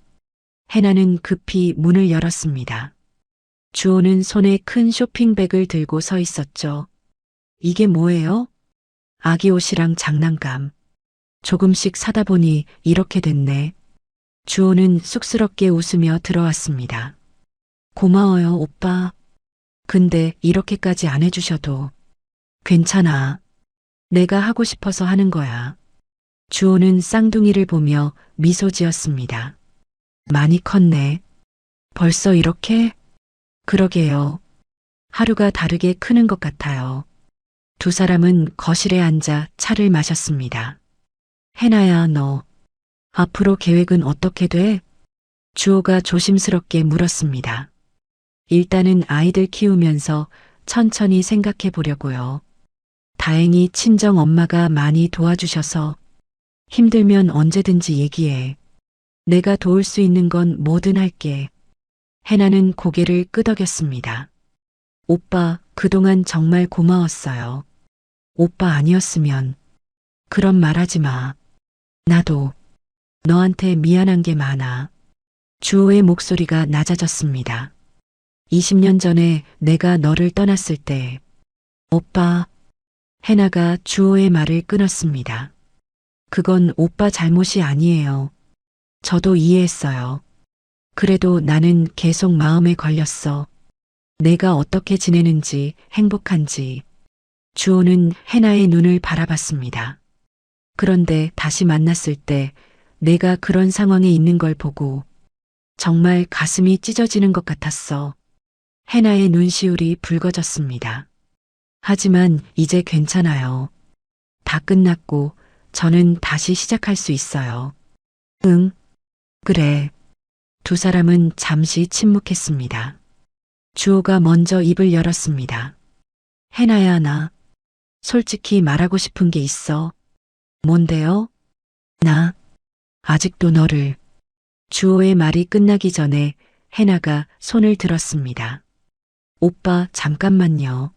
해나는 급히 문을 열었습니다. 주호는 손에 큰 쇼핑백을 들고 서 있었죠. 이게 뭐예요? 아기 옷이랑 장난감. 조금씩 사다 보니 이렇게 됐네. 주호는 쑥스럽게 웃으며 들어왔습니다. 고마워요, 오빠. 근데 이렇게까지 안 해주셔도. 괜찮아. 내가 하고 싶어서 하는 거야. 주호는 쌍둥이를 보며 미소 지었습니다. 많이 컸네. 벌써 이렇게? 그러게요. 하루가 다르게 크는 것 같아요. 두 사람은 거실에 앉아 차를 마셨습니다. 해나야, 너 앞으로 계획은 어떻게 돼? 주호가 조심스럽게 물었습니다. 일단은 아이들 키우면서 천천히 생각해 보려고요. 다행히 친정 엄마가 많이 도와주셔서 힘들면 언제든지 얘기해. 내가 도울 수 있는 건 뭐든 할게. 해나는 고개를 끄덕였습니다. 오빠, 그동안 정말 고마웠어요. 오빠 아니었으면. 그런 말 하지 마. 나도 너한테 미안한 게 많아. 주호의 목소리가 낮아졌습니다. 20년 전에 내가 너를 떠났을 때, 오빠, 해나가 주호의 말을 끊었습니다. 그건 오빠 잘못이 아니에요. 저도 이해했어요. 그래도 나는 계속 마음에 걸렸어. 내가 어떻게 지내는지, 행복한지. 주호는 해나의 눈을 바라봤습니다. 그런데 다시 만났을 때 내가 그런 상황에 있는 걸 보고 정말 가슴이 찢어지는 것 같았어. 해나의 눈시울이 붉어졌습니다. 하지만 이제 괜찮아요. 다 끝났고 저는 다시 시작할 수 있어요. 응, 그래. 두 사람은 잠시 침묵했습니다. 주호가 먼저 입을 열었습니다. 해나야, 나 솔직히 말하고 싶은 게 있어. 뭔데요? 나 아직도 너를. 주호의 말이 끝나기 전에 해나가 손을 들었습니다. 오빠, 잠깐만요.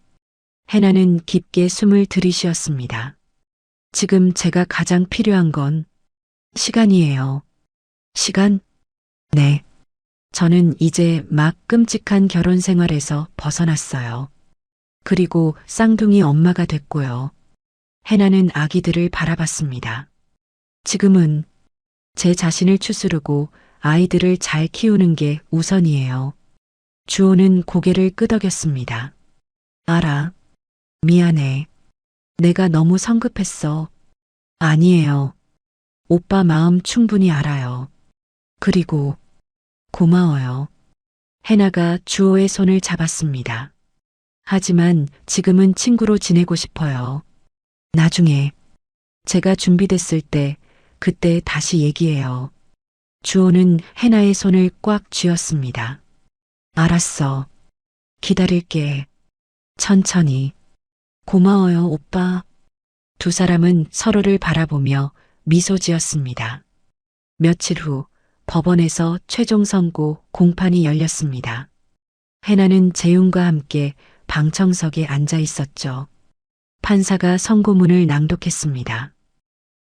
해나는 깊게 숨을 들이쉬었습니다. 지금 제가 가장 필요한 건 시간이에요. 시간? 네. 저는 이제 막 끔찍한 결혼 생활에서 벗어났어요. 그리고 쌍둥이 엄마가 됐고요. 해나는 아기들을 바라봤습니다. 지금은 제 자신을 추스르고 아이들을 잘 키우는 게 우선이에요. 주호는 고개를 끄덕였습니다. 알아. 미안해. 내가 너무 성급했어. 아니에요. 오빠 마음 충분히 알아요. 그리고 고마워요. 해나가 주호의 손을 잡았습니다. 하지만 지금은 친구로 지내고 싶어요. 나중에 제가 준비됐을 때 그때 다시 얘기해요. 주호는 해나의 손을 꽉 쥐었습니다. 알았어. 기다릴게. 천천히. 고마워요, 오빠. 두 사람은 서로를 바라보며 미소 지었습니다. 며칠 후 법원에서 최종 선고 공판이 열렸습니다. 해나는 재윤과 함께 방청석에 앉아 있었죠. 판사가 선고문을 낭독했습니다.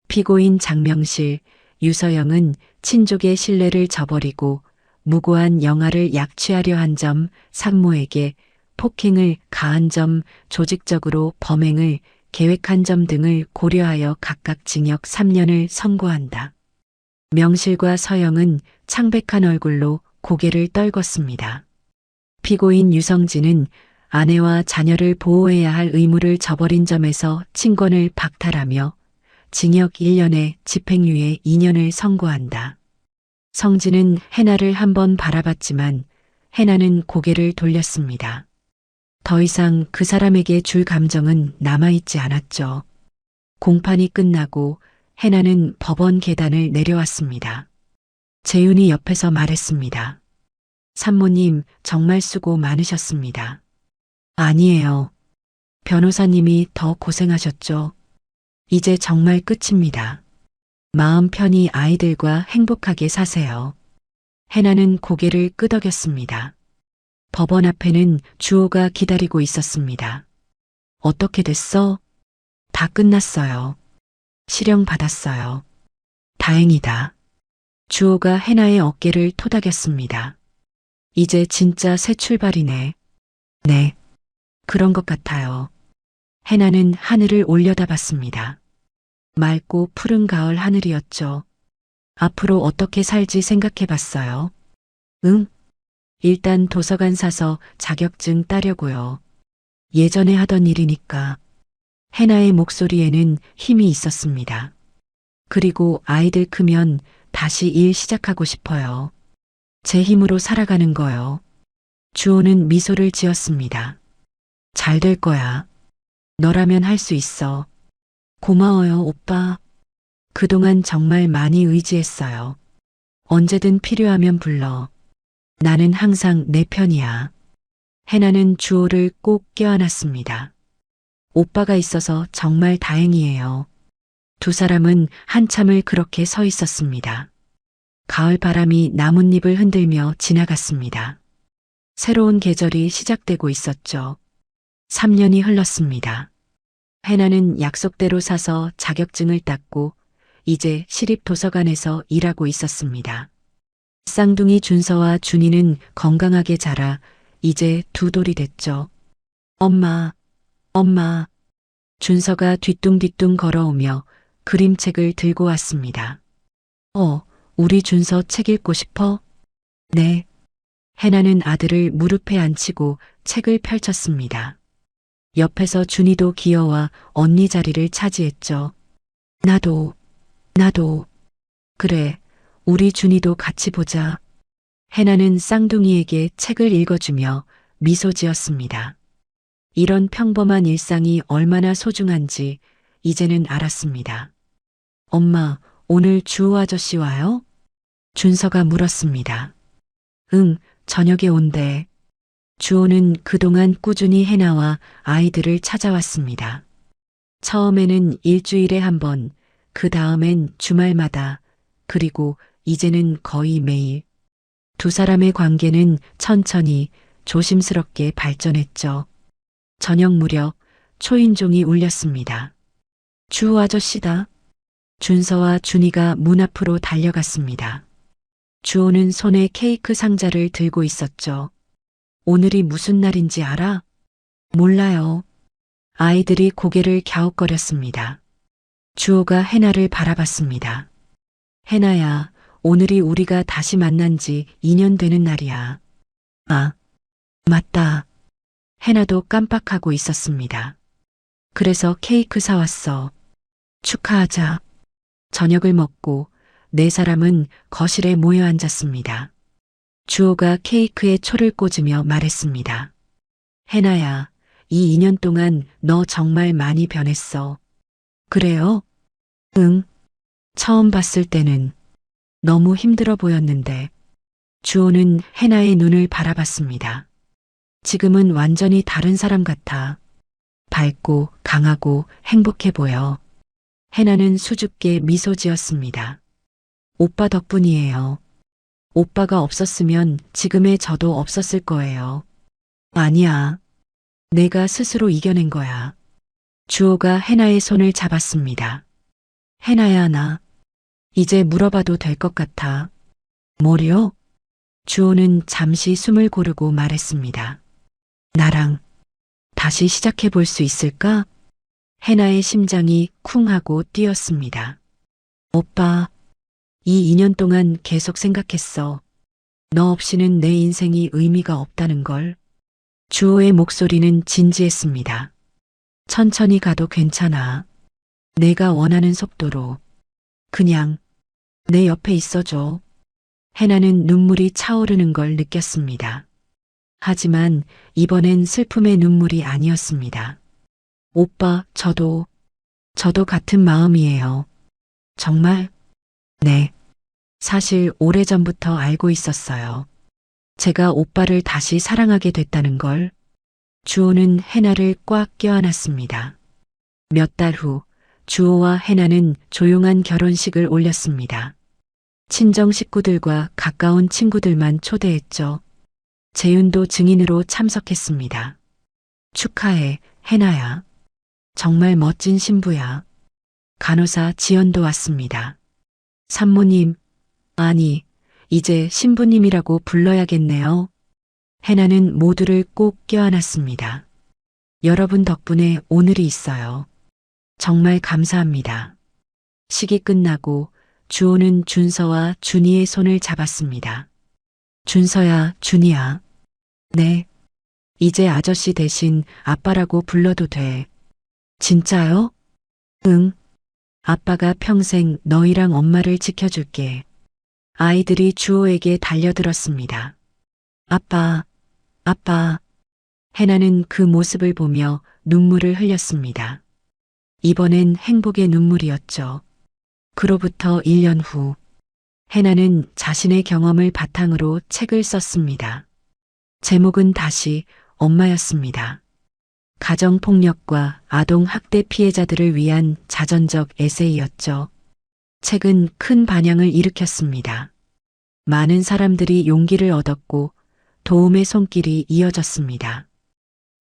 피고인 장명실, 유서영은 친족의 신뢰를 저버리고 무고한 영아를 약취하려 한 점, 상모에게 폭행을 가한 점, 조직적으로 범행을 계획한 점 등을 고려하여 각각 징역 3년을 선고한다. 명실과 서영은 창백한 얼굴로 고개를 떨궜습니다. 피고인 유성진은 아내와 자녀를 보호해야 할 의무를 저버린 점에서 친권을 박탈하며 징역 1년에 집행유예 2년을 선고한다. 성진은 해나를 한번 바라봤지만 해나는 고개를 돌렸습니다. 더 이상 그 사람에게 줄 감정은 남아있지 않았죠. 공판이 끝나고 해나는 법원 계단을 내려왔습니다. 재윤이 옆에서 말했습니다. 산모님, 정말 수고 많으셨습니다. 아니에요. 변호사님이 더 고생하셨죠. 이제 정말 끝입니다. 마음 편히 아이들과 행복하게 사세요. 해나는 고개를 끄덕였습니다. 법원 앞에는 주호가 기다리고 있었습니다. 어떻게 됐어? 다 끝났어요. 실형 받았어요. 다행이다. 주호가 해나의 어깨를 토닥였습니다. 이제 진짜 새 출발이네. 네, 그런 것 같아요. 해나는 하늘을 올려다봤습니다. 맑고 푸른 가을 하늘이었죠. 앞으로 어떻게 살지 생각해봤어요? 응? 일단 도서관 사서 자격증 따려고요. 예전에 하던 일이니까. 해나의 목소리에는 힘이 있었습니다. 그리고 아이들 크면 다시 일 시작하고 싶어요. 제 힘으로 살아가는 거요. 주호는 미소를 지었습니다. 잘 될 거야. 너라면 할 수 있어. 고마워요, 오빠. 그동안 정말 많이 의지했어요. 언제든 필요하면 불러. 나는 항상 내 편이야. 해나는 주호를 꼭 껴안았습니다. 오빠가 있어서 정말 다행이에요. 두 사람은 한참을 그렇게 서 있었습니다. 가을 바람이 나뭇잎을 흔들며 지나갔습니다. 새로운 계절이 시작되고 있었죠. 3년이 흘렀습니다. 해나는 약속대로 사서 자격증을 땄고 이제 시립도서관에서 일하고 있었습니다. 쌍둥이 준서와 준이는 건강하게 자라 이제 두 돌이 됐죠. 엄마, 엄마. 준서가 뒤뚱뒤뚱 걸어오며 그림책을 들고 왔습니다. 우리 준서 책 읽고 싶어? 네. 해나는 아들을 무릎에 앉히고 책을 펼쳤습니다. 옆에서 준이도 기어와 언니 자리를 차지했죠. 나도. 그래, 우리 준이도 같이 보자. 해나는 쌍둥이에게 책을 읽어주며 미소 지었습니다. 이런 평범한 일상이 얼마나 소중한지 이제는 알았습니다. 엄마, 오늘 주호 아저씨 와요? 준서가 물었습니다. 응, 저녁에 온대. 주호는 그동안 꾸준히 해나와 아이들을 찾아왔습니다. 처음에는 일주일에 한 번, 그 다음엔 주말마다, 그리고 이제는 거의 매일. 두 사람의 관계는 천천히 조심스럽게 발전했죠. 저녁 무렵 초인종이 울렸습니다. 주호 아저씨다. 준서와 준이가 문 앞으로 달려갔습니다. 주호는 손에 케이크 상자를 들고 있었죠. 오늘이 무슨 날인지 알아? 몰라요. 아이들이 고개를 갸웃거렸습니다. 주호가 해나를 바라봤습니다. 해나야, 오늘이 우리가 다시 만난 지 2년 되는 날이야. 아, 맞다. 해나도 깜빡하고 있었습니다. 그래서 케이크 사왔어. 축하하자. 저녁을 먹고 네 사람은 거실에 모여 앉았습니다. 주호가 케이크에 초를 꽂으며 말했습니다. 해나야, 이 2년 동안 너 정말 많이 변했어. 그래요? 응. 처음 봤을 때는 너무 힘들어 보였는데. 주호는 해나의 눈을 바라봤습니다. 지금은 완전히 다른 사람 같아. 밝고 강하고 행복해 보여. 해나는 수줍게 미소 지었습니다. 오빠 덕분이에요. 오빠가 없었으면 지금의 저도 없었을 거예요. 아니야. 내가 스스로 이겨낸 거야. 주호가 해나의 손을 잡았습니다. 해나야, 나 이제 물어봐도 될 것 같아. 뭐요? 주호는 잠시 숨을 고르고 말했습니다. 나랑 다시 시작해 볼 수 있을까? 해나의 심장이 쿵 하고 뛰었습니다. 오빠, 이 2년 동안 계속 생각했어. 너 없이는 내 인생이 의미가 없다는 걸. 주호의 목소리는 진지했습니다. 천천히 가도 괜찮아. 내가 원하는 속도로. 그냥 내 옆에 있어줘. 해나는 눈물이 차오르는 걸 느꼈습니다. 하지만 이번엔 슬픔의 눈물이 아니었습니다. 오빠, 저도 같은 마음이에요. 정말? 네. 사실 오래전부터 알고 있었어요. 제가 오빠를 다시 사랑하게 됐다는 걸. 주호는 해나를 꽉 껴안았습니다. 몇 달 후 주호와 해나는 조용한 결혼식을 올렸습니다. 친정 식구들과 가까운 친구들만 초대했죠. 재윤도 증인으로 참석했습니다. 축하해, 해나야. 정말 멋진 신부야. 간호사 지연도 왔습니다. 산모님, 아니, 이제 신부님이라고 불러야겠네요. 해나는 모두를 꼭 껴안았습니다. 여러분 덕분에 오늘이 있어요. 정말 감사합니다. 식이 끝나고 주호는 준서와 준이의 손을 잡았습니다. 준서야, 준이야. 네. 이제 아저씨 대신 아빠라고 불러도 돼. 진짜요? 응. 아빠가 평생 너희랑 엄마를 지켜줄게. 아이들이 주호에게 달려들었습니다. 아빠, 아빠. 해나는 그 모습을 보며 눈물을 흘렸습니다. 이번엔 행복의 눈물이었죠. 그로부터 1년 후, 해나는 자신의 경험을 바탕으로 책을 썼습니다. 제목은 다시 엄마였습니다. 가정폭력과 아동학대 피해자들을 위한 자전적 에세이였죠. 책은 큰 반향을 일으켰습니다. 많은 사람들이 용기를 얻었고 도움의 손길이 이어졌습니다.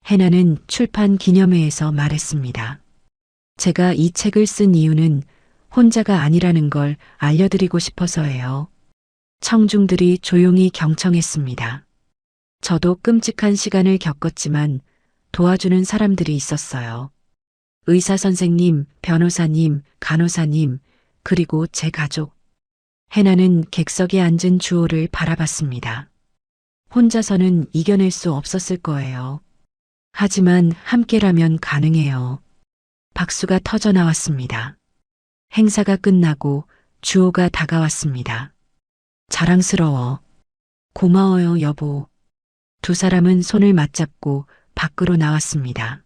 해나는 출판 기념회에서 말했습니다. 제가 이 책을 쓴 이유는 혼자가 아니라는 걸 알려드리고 싶어서예요. 청중들이 조용히 경청했습니다. 저도 끔찍한 시간을 겪었지만 도와주는 사람들이 있었어요. 의사 선생님, 변호사님, 간호사님, 그리고 제 가족. 해나는 객석에 앉은 주호를 바라봤습니다. 혼자서는 이겨낼 수 없었을 거예요. 하지만 함께라면 가능해요. 박수가 터져 나왔습니다. 행사가 끝나고 주호가 다가왔습니다. 자랑스러워. 고마워요, 여보. 두 사람은 손을 맞잡고 밖으로 나왔습니다.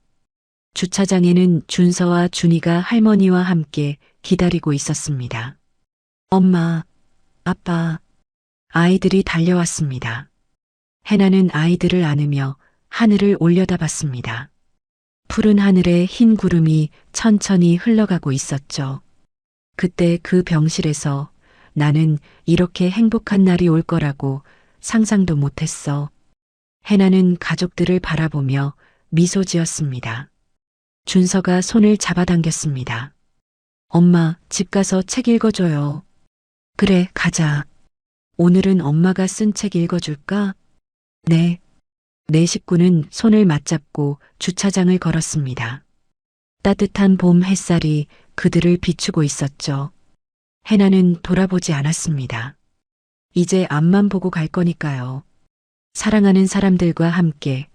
주차장에는 준서와 준이가 할머니와 함께 기다리고 있었습니다. 엄마, 아빠, 아이들이 달려왔습니다. 해나는 아이들을 안으며 하늘을 올려다봤습니다. 푸른 하늘에 흰 구름이 천천히 흘러가고 있었죠. 그때 그 병실에서 나는 이렇게 행복한 날이 올 거라고 상상도 못했어. 해나는 가족들을 바라보며 미소 지었습니다. 준서가 손을 잡아당겼습니다. 엄마, 집 가서 책 읽어줘요. 그래, 가자. 오늘은 엄마가 쓴 책 읽어줄까? 네. 네 식구는 손을 맞잡고 주차장을 걸었습니다. 따뜻한 봄 햇살이 그들을 비추고 있었죠. 해나는 돌아보지 않았습니다. 이제 앞만 보고 갈 거니까요. 사랑하는 사람들과 함께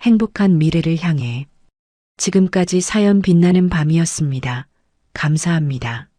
행복한 미래를 향해. 지금까지 사연 빛나는 밤이었습니다. 감사합니다.